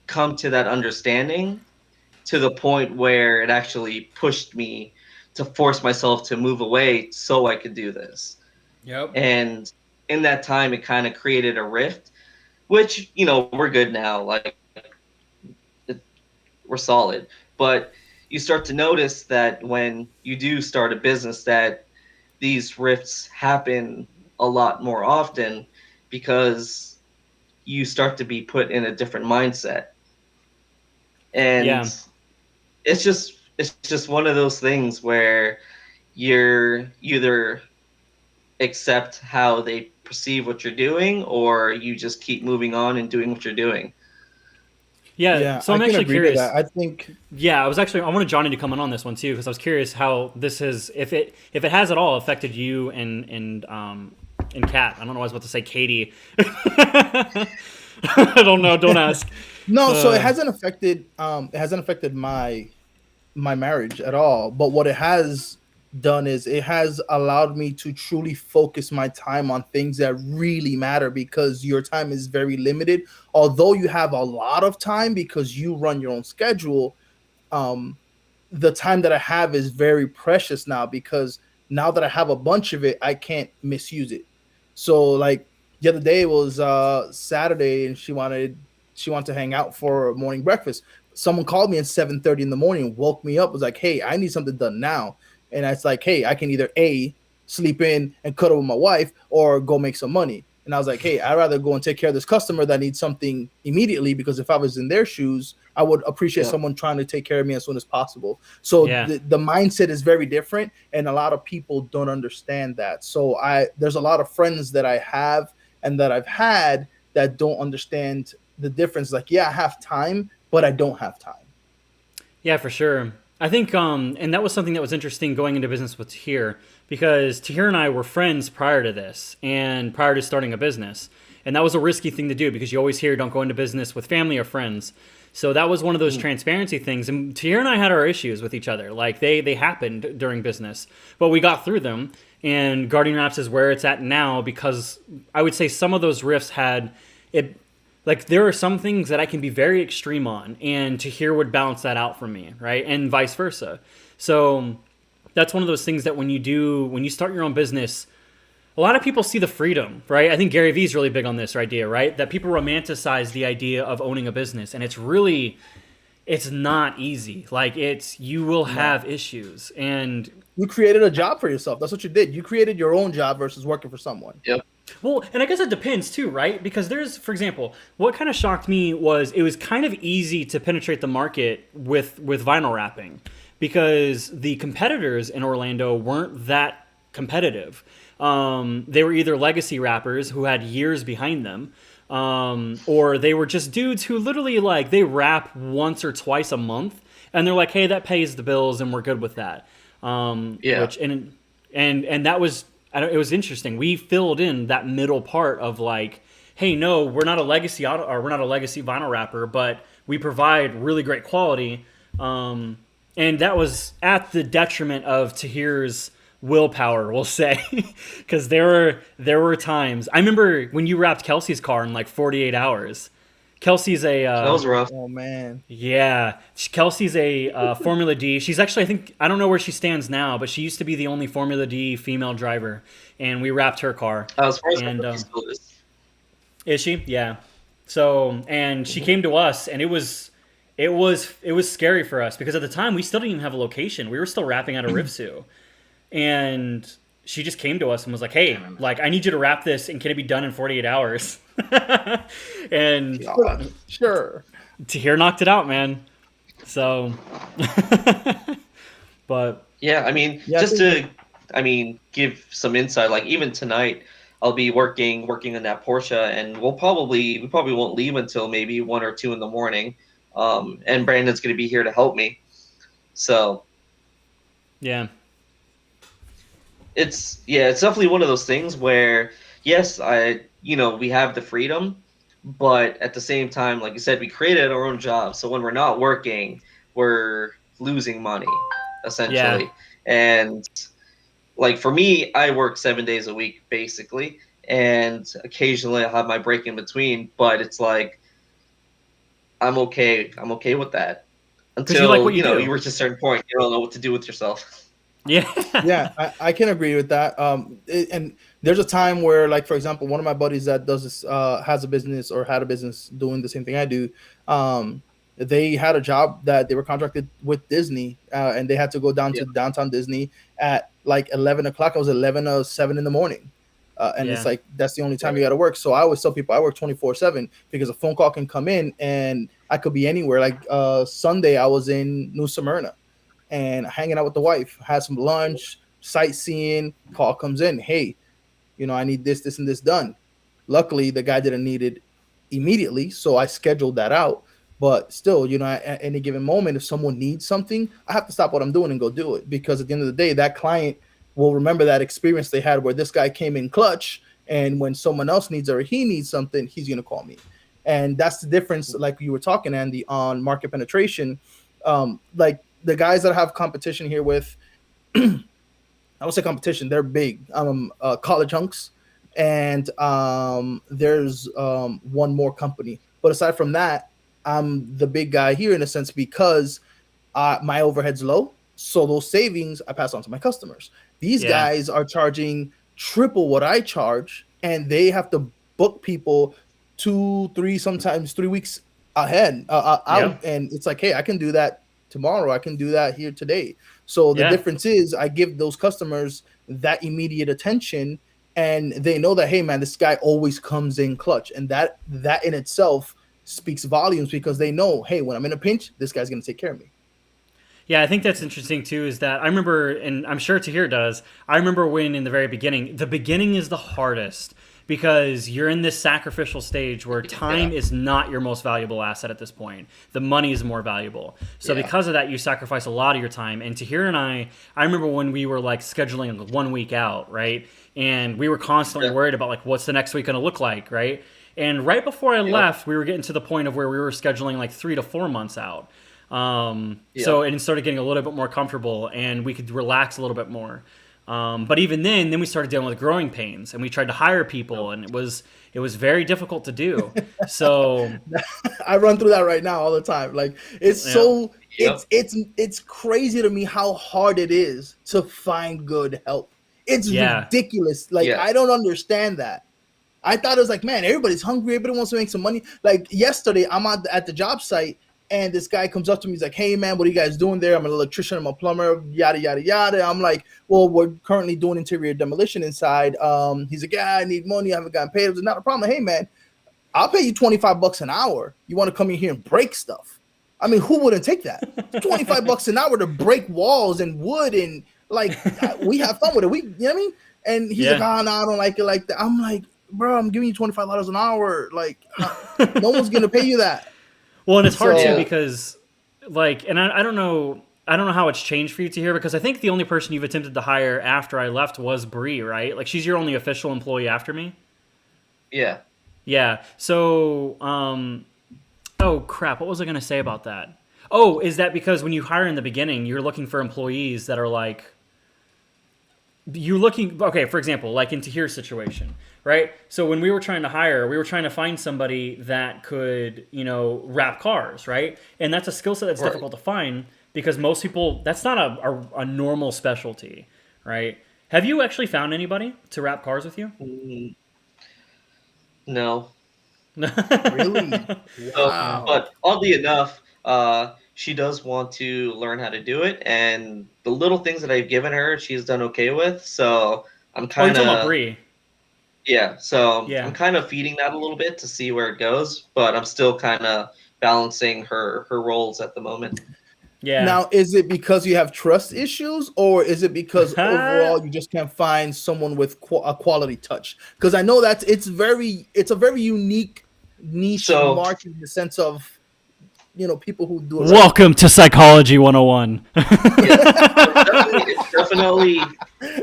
come to that understanding to the point where it actually pushed me to force myself to move away so I could do this.
Yep.
And in that time, it kind of created a rift, which, we're good now. Like, we're solid. But you start to notice that when you do start a business that these rifts happen a lot more often because you start to be put in a different mindset. And it's just one of those things where you're either accept how they perceive what you're doing, or you just keep moving on and doing what you're doing.
Yeah, so I'm actually curious.
I think.
Yeah, I wanted Johnny to come in on this one too, because I was curious how this has, if it has at all affected you and Kat. I don't know. I was about to say Katie. I don't know. Don't ask.
No, so it hasn't affected my marriage at all. But what it has done is it has allowed me to truly focus my time on things that really matter, because your time is very limited. Although you have a lot of time because you run your own schedule, the time that I have is very precious now, because now that I have a bunch of it, I can't misuse it. So like the other day was Saturday, and she wanted to hang out for morning breakfast. Someone called me at 7:30 in the morning, woke me up, was like, hey, I need something done now. And it's like, hey, I can either A, sleep in and cuddle with my wife, or go make some money. And I was like, hey, I'd rather go and take care of this customer that needs something immediately, because if I was in their shoes, I would appreciate someone trying to take care of me as soon as possible. So the mindset is very different, and a lot of people don't understand that. So there's a lot of friends that I have and that I've had that don't understand the difference. Like, yeah, I have time, but I don't have time.
Yeah, for sure. I think, and that was something that was interesting going into business with Tahir, because Tahir and I were friends prior to this and prior to starting a business. And that was a risky thing to do, because you always hear don't go into business with family or friends. So that was one of those transparency things. And Tahir and I had our issues with each other. Like they happened during business, but we got through them. And Guardian Apps is where it's at now, because I would say some of those rifts had it. Like, there are some things that I can be very extreme on, and Tahir would balance that out for me, right? And vice versa. So that's one of those things that when you start your own business, a lot of people see the freedom, right? I think Gary Vee is really big on this idea, right? That people romanticize the idea of owning a business, and it's not easy. Like, you will have issues, and
you created a job for yourself. That's what you did. You created your own job versus working for someone.
Yep.
Well, and I guess it depends too, right? Because there's, for example, what kind of shocked me was it was kind of easy to penetrate the market with vinyl wrapping, because the competitors in Orlando weren't that competitive. They were either legacy rappers who had years behind them, or they were just dudes who literally, like, they rap once or twice a month, and they're like, hey, that pays the bills, and we're good with that. Which, and that was, it was interesting. We filled in that middle part of, like, hey, no, we're not a legacy vinyl rapper, but we provide really great quality. And that was at the detriment of Tahir's willpower, we'll say, because there were times. I remember when you wrapped Kelsey's car in like 48 hours. Kelsey's a
That was rough.
Oh man.
yeah, Kelsey's a Formula D. She's actually, I don't know where she stands now, but she used to be the only Formula D female driver, and we wrapped her car.
As far as
And,
I know, he still is.
Is she? Yeah. So, and she came to us, and it was scary for us because at the time we still didn't even have a location. We were still wrapping out a Rivsu, and she just came to us and was like, "Hey, like I need you to wrap this, and can it be done in 48 hours?" And
Sure.
Tahir knocked it out, man. So, but
Yeah, I mean,
Yeah, I
just
think-
to, give some insight. Like even tonight, I'll be working in that Porsche, and we probably won't leave until maybe 1 or 2 in the morning. And Brandon's going to be here to help me. So
yeah,
it's definitely one of those things where yes, we have the freedom, but at the same time, like you said, we created our own job. So when we're not working, we're losing money essentially.
Yeah.
And like for me, I work 7 days a week basically, and occasionally I'll have my break in between, but it's like I'm okay with that until
you like what you do.
you reach a certain point, you don't know what to do with yourself.
yeah,
Yeah, I can agree with that. And there's a time where, like, for example, one of my buddies that does this, has a business or had a business doing the same thing I do. They had a job that they were contracted with Disney, and they had to go down to downtown Disney at like 11 o'clock. It was 11 or 7 in the morning. And it's like, that's the only time you got to work. So I always tell people I work 24/7 because a phone call can come in and I could be anywhere. Like Sunday, I was in New Smyrna and hanging out with the wife, had some lunch, sightseeing. Call comes in, hey, I need this, and this done. Luckily, the guy didn't need it immediately, so I scheduled that out. But still, at any given moment, if someone needs something, I have to stop what I'm doing and go do it, because at the end of the day, that client will remember that experience they had where this guy came in clutch, and when someone else needs or he needs something, he's going to call me. And that's the difference, like you were talking, Andy, on market penetration. Like the guys that I have competition here with, I would say competition, they're big. College hunks, and there's one more company. But aside from that, I'm the big guy here in a sense because my overhead's low. So those savings I pass on to my customers. These guys are charging triple what I charge, and they have to book people 2, 3, sometimes 3 weeks ahead out. And it's like, hey, I can do that tomorrow. I can do that here today. So the difference is I give those customers that immediate attention, and they know that, hey, man, this guy always comes in clutch. And that in itself speaks volumes, because they know, hey, when I'm in a pinch, this guy's going to take care of me.
Yeah, I think that's interesting too, is that I remember, and I'm sure Tahir does, I remember when in the very beginning, the beginning is the hardest because you're in this sacrificial stage where time is not your most valuable asset at this point. The money is more valuable. So because of that, you sacrifice a lot of your time. And Tahir and I remember when we were like scheduling 1 week out, right? And we were constantly worried about like, what's the next week going to look like, right? And right before I left, we were getting to the point of where we were scheduling like 3 to 4 months out. So it started getting a little bit more comfortable, and we could relax a little bit more. But even then we started dealing with growing pains, and we tried to hire people, and it was very difficult to do. So
I run through that right now all the time. Like it's it's crazy to me how hard it is to find good help. It's ridiculous. Like I don't understand that. I thought it was like, man, everybody's hungry. Everybody wants to make some money. Like yesterday, I'm at the job site, and this guy comes up to me. He's like, hey, man, what are you guys doing there? I'm an electrician. I'm a plumber, yada, yada, yada. I'm like, well, we're currently doing interior demolition inside. He's like, yeah, I need money. I haven't gotten paid. It was not a problem. Hey, man, I'll pay you $25 an hour. You want to come in here and break stuff? I mean, who wouldn't take that? $25 an hour to break walls and wood, and like we have fun with it. You know what I mean? And he's like, oh, no, I don't like it like that. I'm like, bro, I'm giving you $25 an hour. Like, no one's gonna pay you that.
Well, and it's hard too because, like, and I don't know how it's changed for you to hear, because I think the only person you've attempted to hire after I left was Bree, right? Like, she's your only official employee after me.
Yeah.
Yeah. So, oh crap, what was I gonna say about that? Oh, is that because when you hire in the beginning, you're looking for employees that are like you looking okay, for example, like in Tahir's situation, right? So when we were trying to hire, we were trying to find somebody that could, wrap cars, right? And that's a skill set that's
Right.
difficult to find because most people, that's not a normal specialty, right? Have you actually found anybody to wrap cars with you?
Mm, no.
Really? Wow.
But oddly enough, she does want to learn how to do it, and the little things that I've given her, she's done okay with. So I'm
Oh, you're
kind
talking about
of
Bree.
yeah. So I'm
Yeah.
kind of feeding that a little bit to see where it goes, but I'm still kind of balancing her roles at the moment.
Yeah.
Now, is it because you have trust issues, or is it because overall you just can't find someone with a quality touch? Because I know that it's a very unique niche
So
market in the sense of people who do it right.
Welcome to Psychology 101.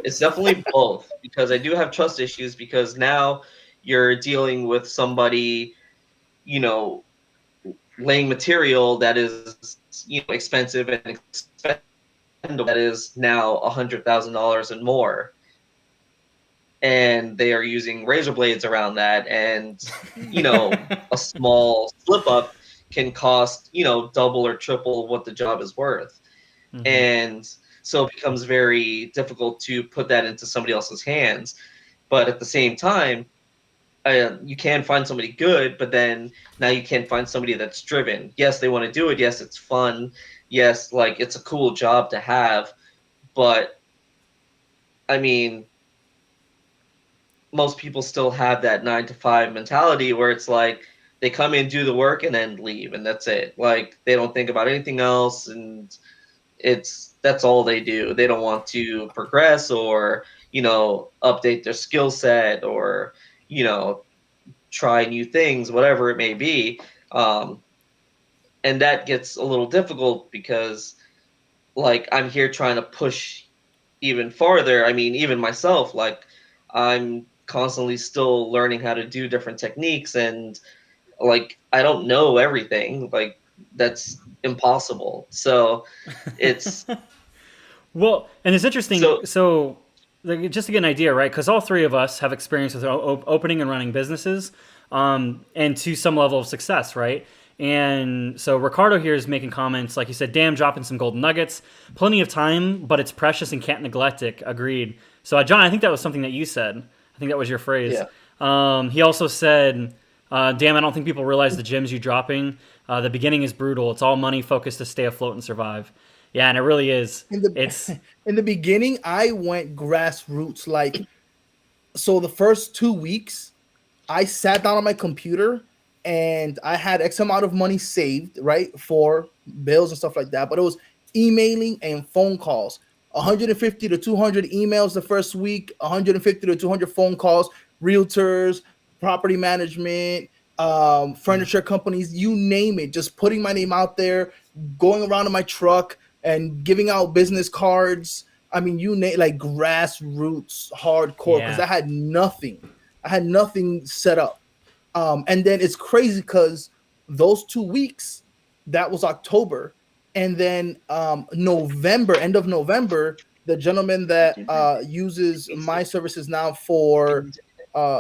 it's definitely both because I do have trust issues because now you're dealing with somebody, you know, laying material that is expensive and expendable that is now $100,000 and more, and they are using razor blades around that, and a small slip up can cost double or triple what the job is worth. And so it becomes very difficult to put that into somebody else's hands. But at the same time, you can find somebody good, but then now you can't find somebody that's driven. Yes, they want to do it. Yes, it's fun. Yes, like it's a cool job to have. But I mean, most people still have that 9 to 5 mentality where it's like they come in, do the work, and then leave, and that's it. Like they don't think about anything else, and that's all they do. They don't want to progress or update their skill set or you know try new things, whatever it may be. Um, and that gets a little difficult because, like, I'm here trying to push even farther. I mean, even myself, like, I'm constantly still learning how to do different techniques, and like, I don't know everything. Like, that's impossible. So it's
Well, and it's interesting.
so
So, like, just to get an idea, right? Because all three of us have experience with opening and running businesses, and to some level of success, right? And so Ricardo here is making comments like he said, "Damn, dropping some golden nuggets. Plenty of time, but it's precious and can't neglect it." Agreed. So, John, I think that was something that you said. I think that was your phrase.
Yeah.
He also said, "Damn, I don't think people realize the gems you dropping. The beginning is brutal. It's all money focused to stay afloat and survive." Yeah, and it really is.
In the
It's
in the beginning, I went grassroots. Like, so the first 2 weeks, I sat down on my computer and I had X amount of money saved, right, for bills and stuff like that. But it was emailing and phone calls. 150 to 200 emails the first week, 150 to 200 phone calls, realtors, property management, furniture companies, you name it. Just putting my name out there, going around in my truck and giving out business cards. I mean, you name, like, grassroots, hardcore, because
Yeah.
I had nothing set up. And then it's crazy because those 2 weeks, that was October. And then November, end of November, the gentleman that uses my services now for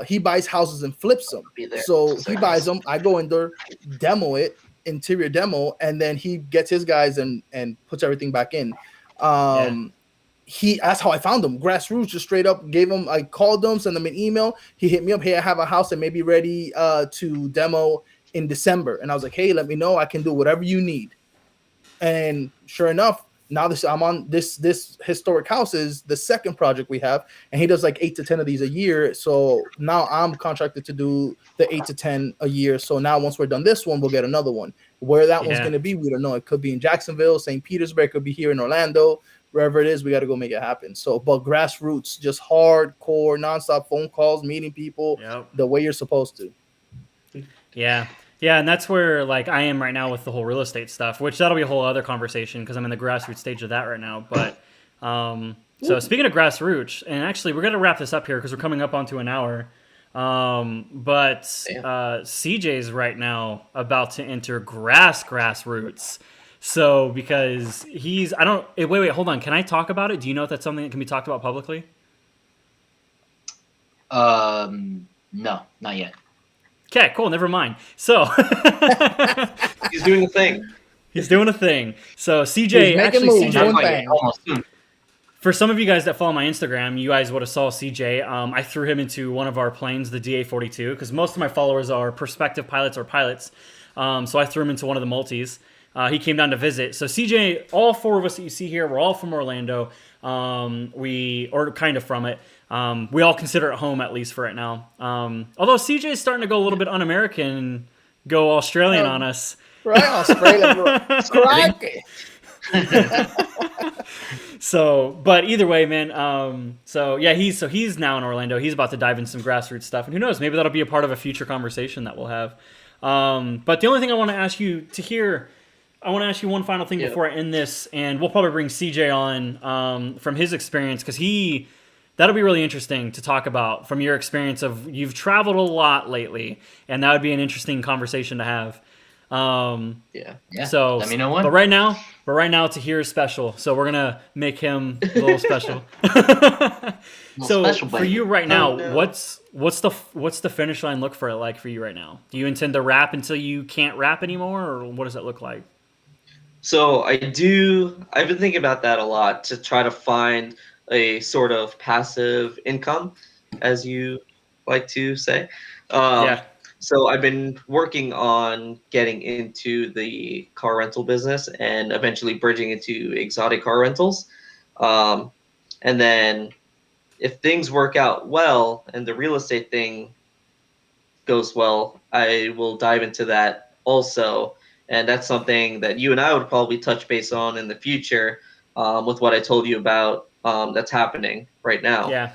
he buys houses and flips them. So he buys them, I go in there, demo it, interior demo, and then he gets his guys and puts everything back in. That's how I found him. Grassroots, just straight up gave him. I called him, sent him an email. He hit me up. Hey, I have a house that may be ready to demo in December. And I was like, hey, let me know. I can do whatever you need. And sure enough, now I'm on this historic house is the second project we have, and he does like 8 to 10 of these a year. So now I'm contracted to do the 8 to 10 a year. So now once we're done this one, we'll get another one. Where that one's going to be, we don't know. It could be in Jacksonville, St. Petersburg, it could be here in Orlando. Wherever it is, we got to go make it happen. So, but grassroots, just hardcore, nonstop phone calls, meeting people the way you're supposed to.
Yeah. Yeah, and that's where, like, I am right now with the whole real estate stuff, which that'll be a whole other conversation because I'm in the grassroots stage of that right now. But so speaking of grassroots, and actually we're going to wrap this up here because we're coming up onto an hour. But CJ's right now about to enter grassroots. So because wait, hold on. Can I talk about it? Do you know if that's something that can be talked about publicly?
No, not yet.
Okay, cool. Never mind. So
He's doing the thing.
he's doing a thing. So
He's
CJ,
making
actually
moves,
CJ,
Not
doing
quite yet.
things.
Almost soon.
for some of you guys that follow my Instagram, you guys would have saw CJ. I threw him into one of our planes, the DA-42, because most of my followers are prospective pilots or pilots. So I threw him into one of the multis. He came down to visit. So CJ, all four of us that you see here, we're all from Orlando. Or kind of from it. We all consider it home, at least for right now. Although CJ is starting to go a little bit un-American and go Australian on us.
Right, Australia, bro. Crikey.
So, but either way, man. So yeah, he's now in Orlando. He's about to dive into some grassroots stuff, and who knows? Maybe that'll be a part of a future conversation that we'll have. But the only thing I want to ask you to hear, I want to ask you one final thing before I end this, and we'll probably bring CJ on from his experience because that'll be really interesting to talk about from your experience of you've traveled a lot lately, and that would be an interesting conversation to have.
Yeah.
So let me know when.
But right now, Tahir is special, so we're gonna make him a little special. So
special
for
baby.
you right now,
no.
what's the finish line look for it like for you right now? Do you intend to rap until you can't rap anymore, or what does that look like?
So I've been thinking about that a lot to try to find a sort of passive income, as you like to say.
Yeah.
So I've been working on getting into the car rental business and eventually bridging into exotic car rentals. And then if things work out well and the real estate thing goes well, I will dive into that also. And that's something that you and I would probably touch base on in the future with what I told you about that's happening right now.
Yeah.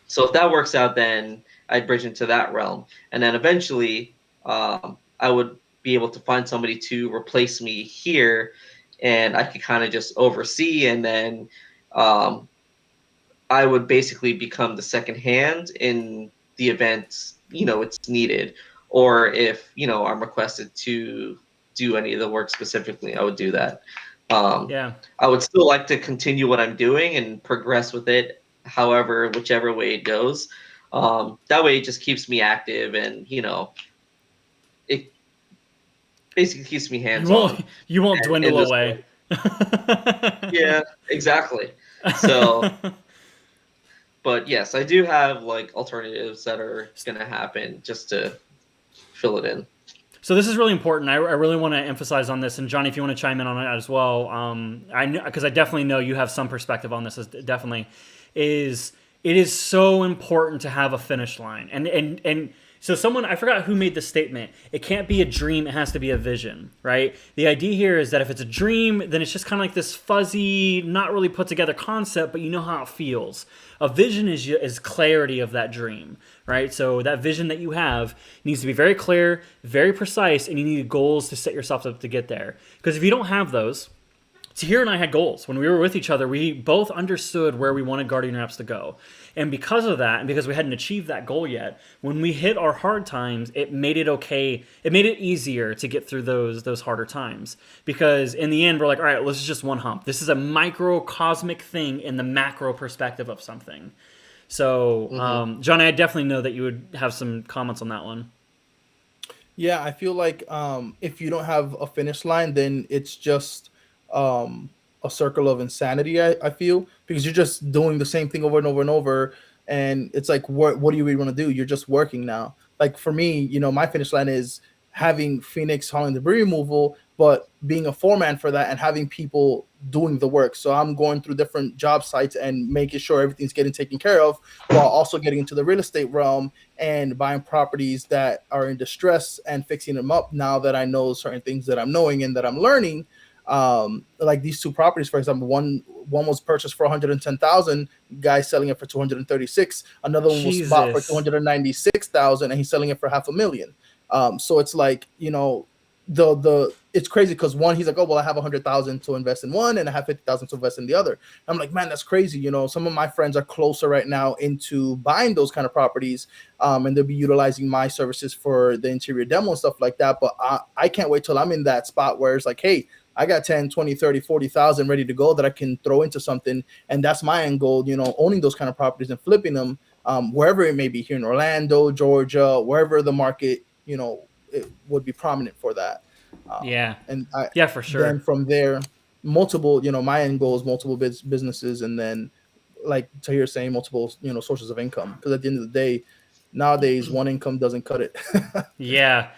So if that works out, then I'd bridge into that realm. And then eventually I would be able to find somebody to replace me here, and I could kind of just oversee, and then I would basically become the second hand in the event, it's needed. Or if, I'm requested to do any of the work specifically, I would do that.
Yeah.
I would still like to continue what I'm doing and progress with it, whichever way it goes. That way it just keeps me active and, it basically keeps me hands-on.
You won't
in
dwindle
this
away.
Yeah, exactly. So, but yes, I do have like alternatives that are going to happen just to fill it in.
So this is really important. I really want to emphasize on this, and Johnny, if you want to chime in on it as well, because I definitely know you have some perspective on this. Definitely, it is so important to have a finish line, and so I forgot who made the statement. It can't be a dream; it has to be a vision, right? The idea here is that if it's a dream, then it's just kind of like this fuzzy, not really put together concept, but you know how it feels. A vision is clarity of that dream, right? So that vision that you have needs to be very clear, very precise, and you need goals to set yourself up to get there. Because if you don't have those, Tahir and I had goals. When we were with each other, we both understood where we wanted Guardian Raps to go. And because of that, and because we hadn't achieved that goal yet, when we hit our hard times, it made it okay. It made it easier to get through those harder times. Because in the end, we're like, all right, this is just one hump. This is a microcosmic thing in the macro perspective of something. So, Johnny, I definitely know that you would have some comments on that one.
Yeah, I feel like if you don't have a finish line, then it's just a circle of insanity. I feel, because you're just doing the same thing over and over and over, and it's like, what do you really want to do? You're just working now. Like for me, my finish line is having Phoenix hauling debris removal, but being a foreman for that and having people doing the work. So I'm going through different job sites and making sure everything's getting taken care of, while also getting into the real estate realm and buying properties that are in distress and fixing them up now that I know certain things that I'm knowing and that I'm learning. Like these two properties, for example, one was purchased for 110,000, guy selling it for 236. Another one was bought for 296,000, and he's selling it for $500,000. So it's like, it's crazy because one, he's like, oh well, I have 100,000 to invest in one, and I have 50,000 to invest in the other. I'm like, man, that's crazy. Some of my friends are closer right now into buying those kind of properties, and they'll be utilizing my services for the interior demo and stuff like that. But I can't wait till I'm in that spot where it's like, hey, I got 10, 20, 30, 40,000 ready to go that I can throw into something. And that's my end goal, owning those kind of properties and flipping them. wherever it may be, here in Orlando, Georgia, wherever the market, it would be prominent for that. And
for sure.
Then from there, multiple, my end goal is multiple businesses, and then like Tahir saying, multiple, sources of income. Because at the end of the day, nowadays, one income doesn't cut it.
Yeah.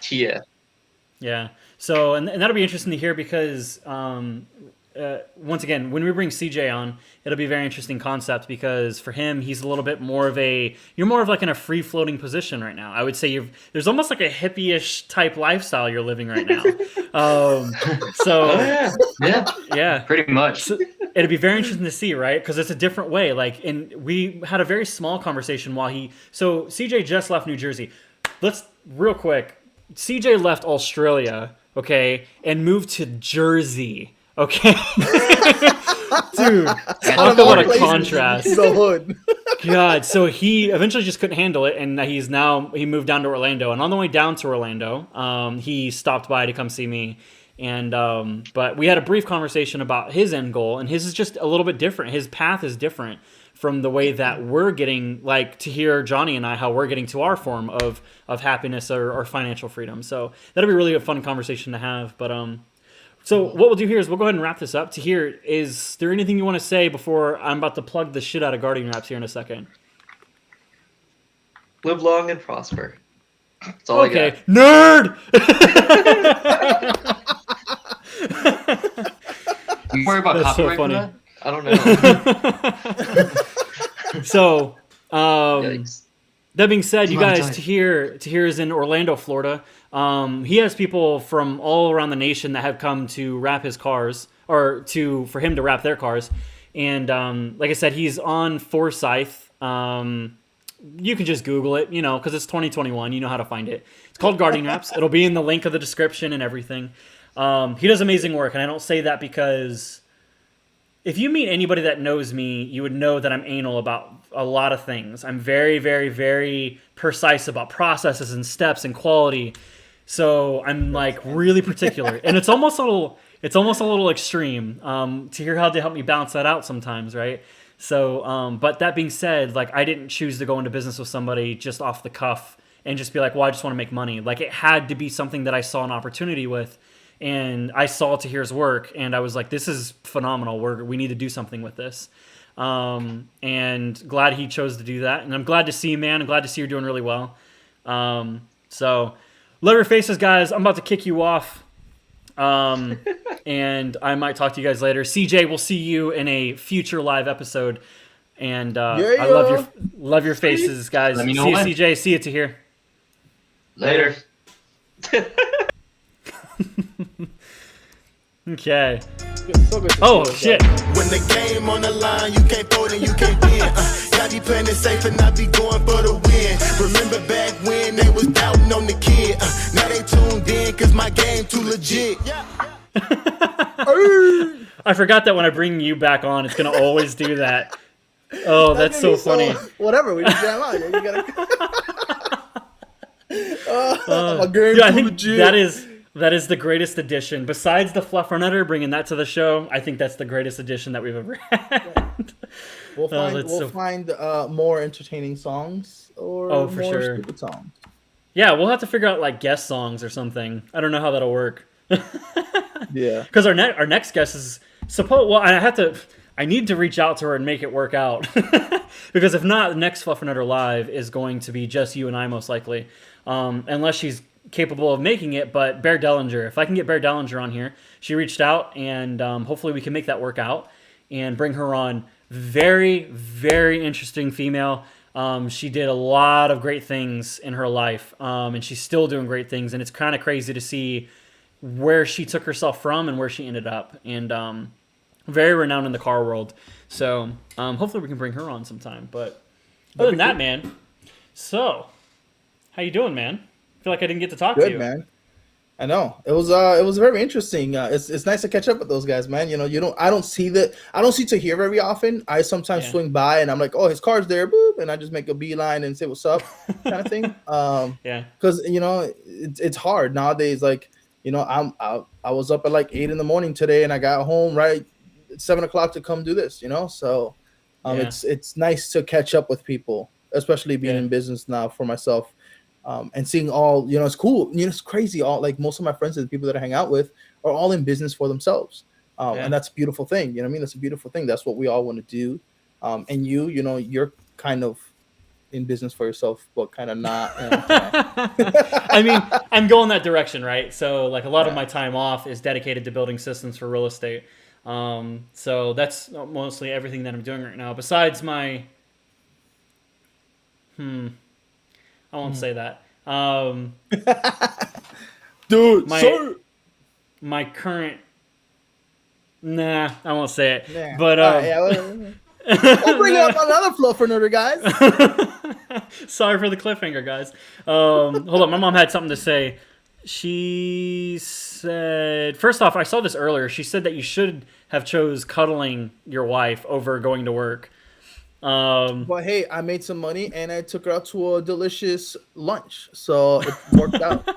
So, and that'll be interesting to hear because, once again, when we bring CJ on, it'll be a very interesting concept because for him, he's a little bit more of you're more of like in a free floating position right now. I would say there's almost like a hippie-ish type lifestyle you're living right now. Yeah,
pretty much.
So, it'd be very interesting to see, right? Because it's a different way. Like, and we had a very small conversation so CJ just left New Jersey. Let's real quick. CJ left Australia, okay, and moved to Jersey. Okay. Dude, talk about a contrast.
The hood.
God, so he eventually just couldn't handle it, and he moved down to Orlando. And on the way down to Orlando, he stopped by to come see me. And but we had a brief conversation about his end goal, and his is just a little bit different. His path is different from the way that we're getting, like, to hear Johnny and I, how we're getting to our form of happiness or financial freedom. So that'll be really a fun conversation to have. But so what we'll do here is we'll go ahead and wrap this up. Tahir, is there anything you want to say before I'm about to plug the shit out of Guardian Wraps here in a second?
Live long and prosper. That's all I got.
Nerd!
You worry about
That's so
copyright
funny.
for that?
I don't know.
So,
Yikes.
that being said, you
Come on,
guys, Tahir is in Orlando, Florida. He has people from all around the nation that have come to wrap his cars, for him to wrap their cars. And like I said, he's on Forsyth. You can just Google it, because it's 2021. You know how to find it. It's called Guardian Wraps. It'll be in the link of the description and everything. He does amazing work, and I don't say that because if you meet anybody that knows me, you would know that I'm anal about a lot of things. I'm very, very, very precise about processes and steps and quality. So I'm like really particular, and it's almost a little extreme to hear how they help me balance that out sometimes, right? So, but that being said, like I didn't choose to go into business with somebody just off the cuff and just be like, well, I just want to make money. Like it had to be something that I saw an opportunity with. And I saw Tahir's work, and I was like, this is phenomenal. We need to do something with this. And glad he chose to do that. And I'm glad to see you, man. I'm glad to see you're doing really well. So love your faces, guys. I'm about to kick you off. And I might talk to you guys later. CJ, we'll see you in a future live episode. And I love your faces, guys.
Let me
See
know
you,
when.
CJ. See you, Tahir.
Later.
Okay.
So good to
Oh,
see you,
shit.
guys.
When the game on the line, you can't fold and you can't win. Y'all be playing it safe and I be going for the win. Remember back when they was doubting on the kid. Now they tuned in cause my game too legit.
I forgot that when I bring you back on, it's going to always do that. Oh, that's so funny.
Whatever, we just jam out. You gotta. My game
Dude, I
too
think
legit.
that is the greatest addition. Besides the Fluffernutter, bringing that to the show, I think that's the greatest addition that we've ever had.
We'll find more entertaining songs or
Oh, for
more
sure.
stupid songs.
Yeah, we'll have to figure out like guest songs or something. I don't know how that'll work.
Yeah.
Because our next guest is I need to reach out to her and make it work out. Because if not, the next Fluffernutter Live is going to be just you and I most likely. Unless she's capable of making it, but Bear Dellinger. If I can get Bear Dellinger on here, she reached out, and hopefully we can make that work out and bring her on. Very, very interesting female. She did a lot of great things in her life, and she's still doing great things, and it's kind of crazy to see where she took herself from and where she ended up, and very renowned in the car world. So hopefully we can bring her on sometime. But other than that, man, so how you doing, man? I feel like I didn't get to talk to you.
Good, man. I know it was very interesting. It's nice to catch up with those guys, man. I don't see Tahir very often. I sometimes swing by and I'm like, oh, his car's there, boop, and I just make a beeline and say what's up, kind of thing.
Yeah,
because it's hard nowadays. Like I was up at like 8 a.m. today and I got home right at 7 o'clock to come do this. So
Yeah.
it's nice to catch up with people especially being in business now for myself. And seeing all, it's cool. It's crazy. All like most of my friends and the people that I hang out with are all in business for themselves. And that's a beautiful thing. You know what I mean? That's a beautiful thing. That's what we all want to do. And you're kind of in business for yourself, but kind of not.
I mean, I'm going that direction, right? So like a lot of my time off is dedicated to building systems for real estate. So that's mostly everything that I'm doing right now. Besides my, I won't say that.
Dude,
my current, I won't say it.
Yeah.
But
I'll bring up another Fluffernutter, guys.
Sorry for the cliffhanger, guys. Hold on, my mom had something to say. She said, first off, I saw this earlier. She said that you should have chose cuddling your wife over going to work.
But hey, I made some money and I took her out to a delicious lunch, so it worked out.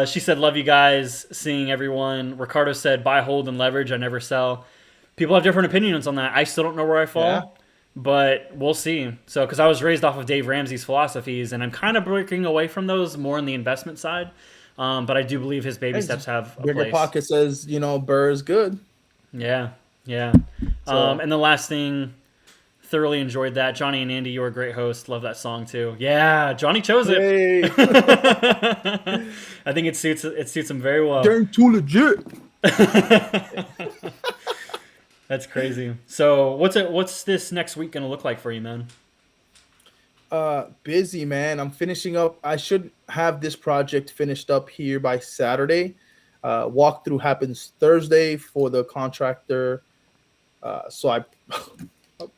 She said, love you guys, seeing everyone. Ricardo said, buy, hold, and leverage. I never sell. People have different opinions on that. I still don't know where I fall, but we'll see. So, because I was raised off of Dave Ramsey's philosophies, and I'm kind of breaking away from those more on the investment side. But I do believe his baby steps have a
Bigger
place.
Pocket says, Burr is good.
Yeah.
So,
And the last thing, thoroughly enjoyed that. Johnny and Andy, you were a great host. Love that song too. Yeah, Johnny chose it.
hey,
I think it suits him very well.
dang too legit.
That's crazy. So what's this next week gonna look like for you, man?
Busy, man. I'm finishing up. I should have this project finished up here by Saturday. Walkthrough happens Thursday for the contractor. So I'll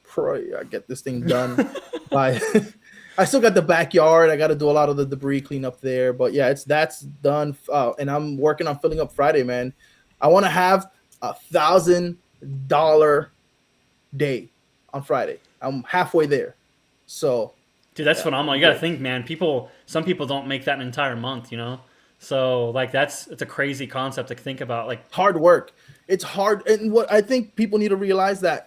pray I get this thing done by. I still got the backyard. I got to do a lot of the debris cleanup there, but yeah, that's done. And I'm working on filling up Friday, man. I want to have $1,000 day on Friday. I'm halfway there. So,
dude, that's phenomenal. You got to think, man. Some people don't make that an entire month, So like it's a crazy concept to think about. Like
hard work. It's hard, and what I think people need to realize that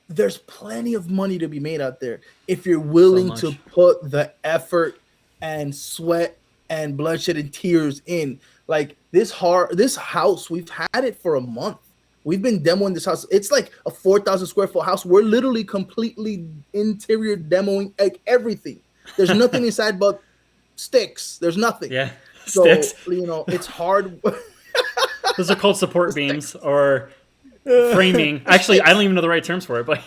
there's plenty of money to be made out there if you're willing to put the effort and sweat and bloodshed and tears in. Like this house, we've had it for a month. We've been demoing this house. It's like a 4,000 square foot house. We're literally completely interior demoing like everything. There's nothing inside but sticks. There's nothing.
Yeah,
so,
sticks.
It's hard.
Those are called support beams or framing. Actually, I don't even know the right terms for it, but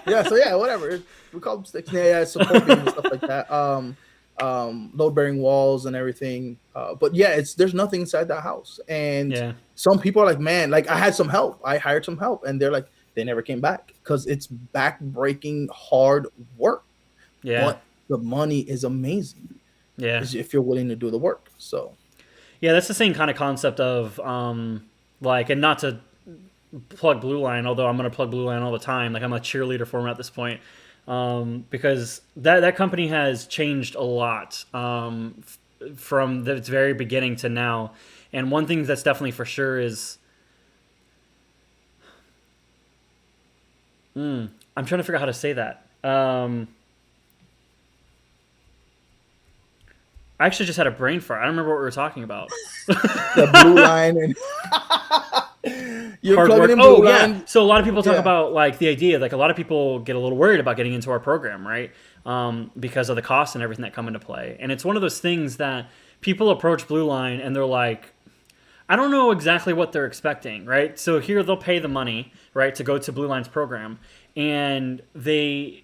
whatever. We call them sticks. Yeah, support beams and stuff like that. Load bearing walls and everything. But yeah, there's nothing inside that house. And some people are like, man, like I had some help. I hired some help, and they're like, they never came back because it's back-breaking hard work.
Yeah,
but the money is amazing.
Yeah,
if you're willing to do the work. So
yeah, that's the same kind of concept of and not to plug Blue Line, although I'm going to plug Blue Line all the time. Like I'm a cheerleader for them at this point. Because that company has changed a lot from its very beginning to now. And one thing that's definitely for sure is I'm trying to figure out how to say that. I actually just had a brain fart. I don't remember what we were talking about.
The Blue Line and
hard work. Oh, yeah. So a lot of people talk about like the idea, like a lot of people get a little worried about getting into our program, right? Because of the costs and everything that come into play. And it's one of those things that people approach Blue Line and they're like, I don't know exactly what they're expecting, right? So here they'll pay the money, right, to go to Blue Line's program. And they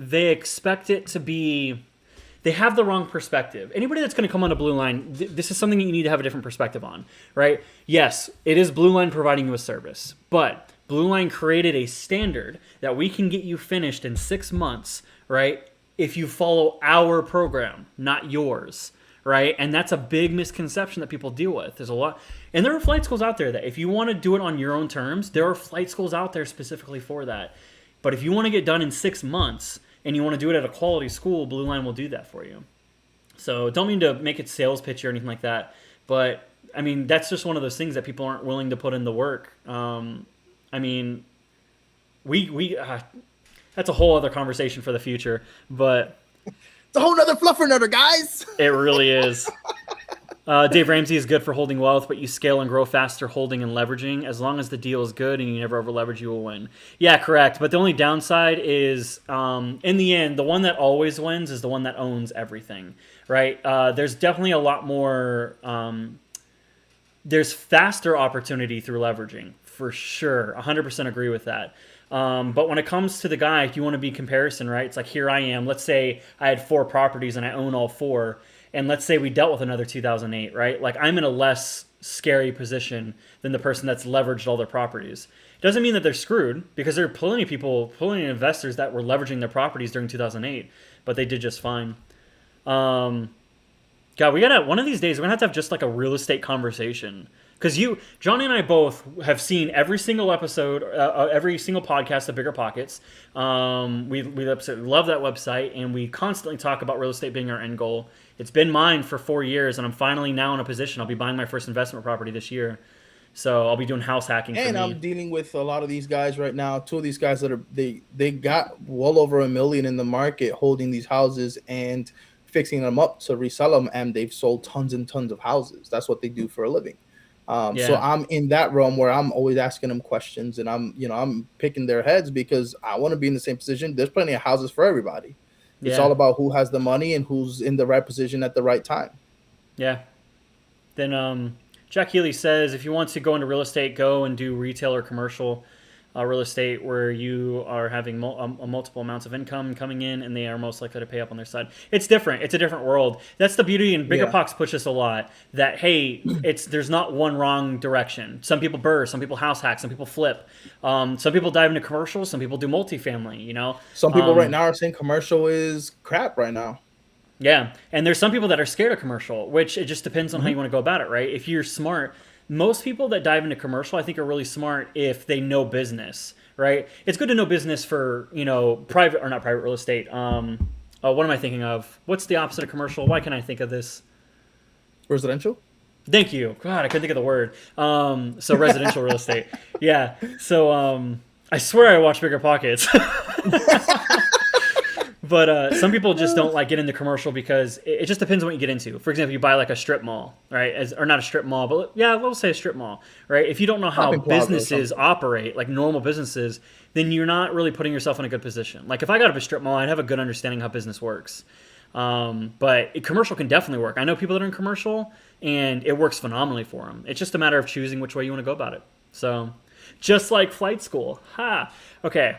expect it to be... They have the wrong perspective. Anybody that's going to come on a Blue Line, this is something that you need to have a different perspective on, right? Yes, it is Blue Line providing you a service, but Blue Line created a standard that we can get you finished in 6 months, right? If you follow our program, not yours, right? And that's a big misconception that people deal with. There's a lot, and there are flight schools out there that if you want to do it on your own terms, there are flight schools out there specifically for that. But if you want to get done in 6 months, and you want to do it at a quality school, Blue Line will do that for you. So don't mean to make it sales pitch or anything like that, but I mean, that's just one of those things that people aren't willing to put in the work. I mean, we that's a whole other conversation for the future. But
It's a whole nother Fluffernutter, guys.
it really is. Dave Ramsey is good for holding wealth, but you scale and grow faster holding and leveraging. As long as the deal is good and you never over leverage, you will win. Yeah, correct. But the only downside is, in the end, the one that always wins is the one that owns everything, right? There's definitely a lot more. There's faster opportunity through leveraging, for sure. 100% agree with that. But when it comes to the guy, if you want to be comparison, right? It's like, here I am. Let's say I had 4 properties and I own all 4. And let's say we dealt with another 2008, right? Like, I'm in a less scary position than the person that's leveraged all their properties. It doesn't mean that they're screwed, because there are plenty of investors that were leveraging their properties during 2008, but they did just fine. God, we gotta, one of these days, we're gonna have to have just like a real estate conversation. Because Johnny and I both have seen every single episode, every single podcast of Bigger Pockets. We absolutely love that website, and we constantly talk about real estate being our end goal. It's been mine for 4 years, and I'm finally now in a position. I'll be buying my first investment property this year. So I'll be doing house hacking for me.
And I'm dealing with a lot of these guys right now. 2 of these guys that they got well over $1 million in the market holding these houses and fixing them up to resell them, and they've sold tons and tons of houses. That's what they do for a living. So I'm in that realm where I'm always asking them questions, and I'm picking their heads because I want to be in the same position. There's plenty of houses for everybody. It's all about who has the money and who's in the right position at the right time. Yeah.
Then Jack Healy says, if you want to go into real estate, go and do retail or commercial real estate where you are having multiple amounts of income coming in, and they are most likely to pay up on their side. It's different. It's a different world. That's the beauty, and Bigger Pox push us a lot, that, hey, there's not one wrong direction. Some people burr, some people house hack, some people flip. Some people dive into commercial, some people do multifamily, you know?
Some people right now are saying commercial is crap right now.
Yeah, and there's some people that are scared of commercial, which it just depends on how you want to go about it, right? If you're smart, most people that dive into commercial, I think, are really smart if they know business, right? It's good to know business for, private or not private real estate. What am I thinking of? What's the opposite of commercial? Why can't I think of this?
Residential?
Thank you. God, I couldn't think of the word. So residential real estate. Yeah. So I swear I watch Bigger Pockets. But some people just don't get into commercial because it just depends on what you get into. For example, you buy like a strip mall, right? Or not a strip mall, but we'll say a strip mall, right? If you don't know how businesses operate, like normal businesses, then you're not really putting yourself in a good position. Like if I got up a strip mall, I'd have a good understanding how business works. But commercial can definitely work. I know people that are in commercial, and it works phenomenally for them. It's just a matter of choosing which way you want to go about it. So, just like flight school. Ha! Okay.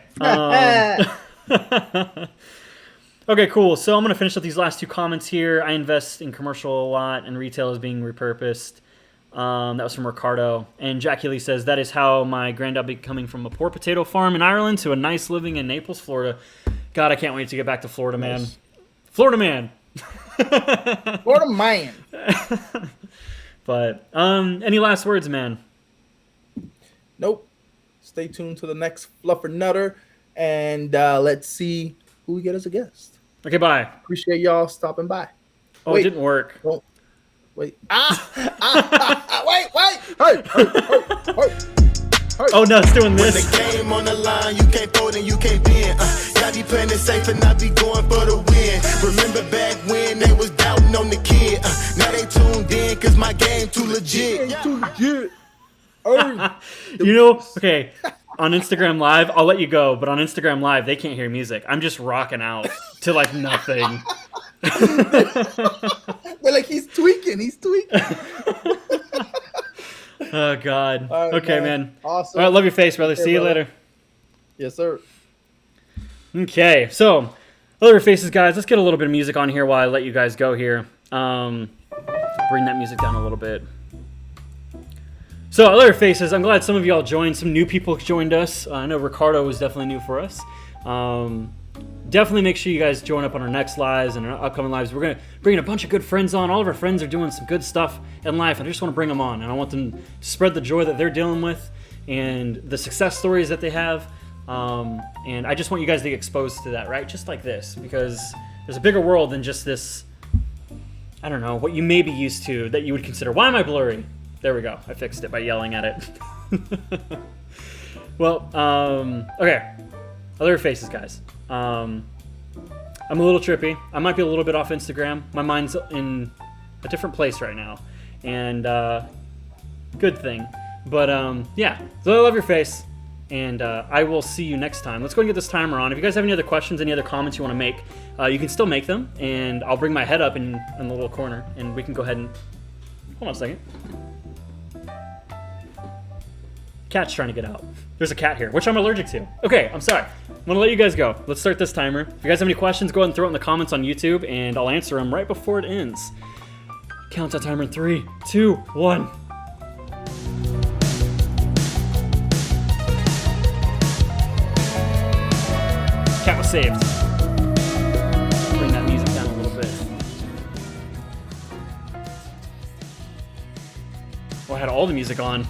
Okay, cool. So I'm going to finish up these last 2 comments here. I invest in commercial a lot, and retail is being repurposed. That was from Ricardo. And Jack Healy says, that is how my granddad be coming from a poor potato farm in Ireland to a nice living in Naples, Florida. God, I can't wait to get back to Florida, man.
Nice.
Florida man.
Florida man.
But any last words, man?
Nope. Stay tuned to the next Fluffernutter, and let's see who we get as a guest.
Okay, bye.
Appreciate y'all stopping by.
Oh, it didn't work.
Don't. Wait. Wait. Hey.
Oh, no, it's doing this.
When the game on the line, you can't fold and you can't bend. Gotta be playing it safe and not be going for the win. Remember back when they was doubting on the kid. Now they tuned in cause my game too legit.
Okay, on Instagram Live, I'll let you go, but on Instagram Live, they can't hear music. I'm just rocking out to nothing.
They're like, he's tweaking.
Oh, God.
Right,
okay, man.
Awesome.
All right, love your face, brother. See you
brother.
later.
Yes, sir.
Okay, so, love your faces, guys. Let's get a little bit of music on here while I let you guys go here. Bring that music down a little bit. So, other faces, I'm glad some of y'all joined. Some new people joined us. I know Ricardo was definitely new for us. Definitely make sure you guys join up on our next lives and our upcoming lives. We're going to bring a bunch of good friends on. All of our friends are doing some good stuff in life. I just want to bring them on, and I want them to spread the joy that they're dealing with and the success stories that they have. And I just want you guys to get exposed to that, right? Just like this, because there's a bigger world than just this, I don't know, what you may be used to that you would consider. Why am I blurry? There we go. I fixed it by yelling at it. Well, okay. love your faces, guys. I'm a little trippy. I might be a little bit off Instagram. My mind's in a different place right now, and good thing. But yeah, so I love your face, and I will see you next time. Let's go and get this timer on. If you guys have any other questions, any other comments you want to make, you can still make them, and I'll bring my head up in the little corner, and we can go ahead and hold on a second. Cat's trying to get out. There's a cat here, which I'm allergic to. Okay, I'm sorry. I'm gonna let you guys go. Let's start this timer. If you guys have any questions, go ahead and throw it in the comments on YouTube, and I'll answer them right before it ends. Count that timer in 3, 2, 1. Cat was saved. Bring that music down a little bit. Oh, I had all the music on.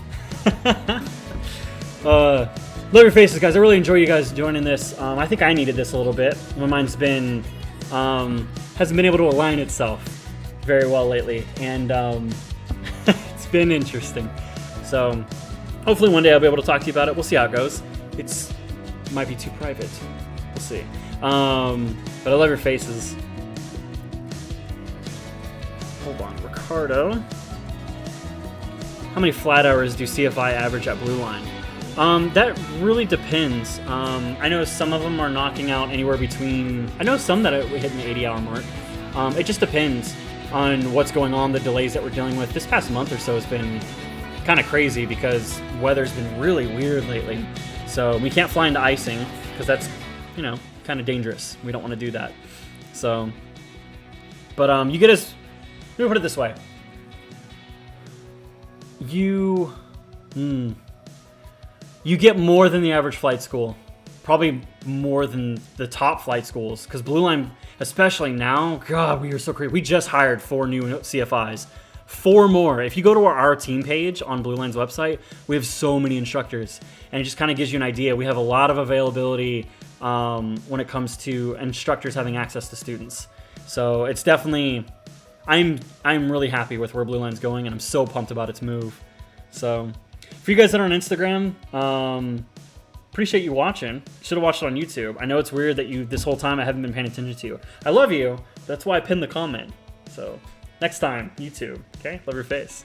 Love your faces, guys. I really enjoy you guys joining this. I think I needed this a little bit. My mind's been hasn't been able to align itself very well lately, and it's been interesting. So hopefully one day I'll be able to talk to you about it. We'll see how it goes. It might be too private. We'll see. But I love your faces. Hold on, Ricardo. How many flat hours do CFI average at Blue Line? That really depends. I know some of them are knocking out anywhere between... I know some that are hitting the 80-hour mark. It just depends on what's going on, the delays that we're dealing with. This past month or so has been kind of crazy because weather's been really weird lately. So we can't fly into icing because that's, kind of dangerous. We don't want to do that. So, but you get us... Let me put it this way. You get more than the average flight school, probably more than the top flight schools, because Blue Line, especially now, God, we are so crazy. We just hired 4 new CFIs, 4 more. If you go to our team page on Blue Line's website, we have so many instructors, and it just kind of gives you an idea. We have a lot of availability when it comes to instructors having access to students. So it's definitely, I'm really happy with where Blue Line's going, and I'm so pumped about its move. So for you guys that are on Instagram, appreciate you watching. Should have watched it on YouTube. I know it's weird that this whole time I haven't been paying attention to you. I love you. That's why I pinned the comment. So next time, YouTube. Okay? Love your face.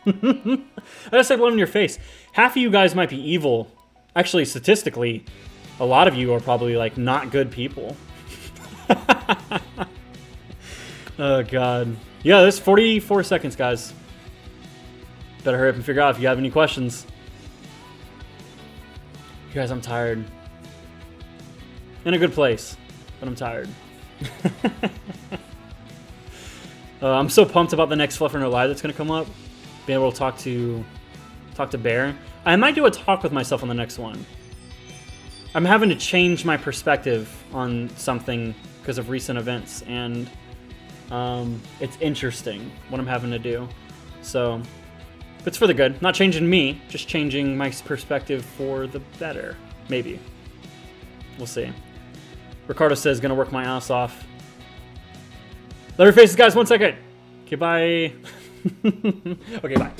I just said love in your face. Half of you guys might be evil. Actually, statistically, a lot of you are probably like not good people. Oh, God. Yeah, there's 44 seconds, guys. Better hurry up and figure out if you have any questions. You guys, I'm tired. In a good place, but I'm tired. I'm so pumped about the next Fluffernutter Live that's going to come up. Being able to talk to Bear. I might do a talk with myself on the next one. I'm having to change my perspective on something because of recent events, and it's interesting what I'm having to do. So it's for the good. Not changing me, just changing my perspective for the better. Maybe. We'll see. Ricardo says, gonna work my ass off. Love your faces, guys. 1 second. Okay, bye. Okay, bye.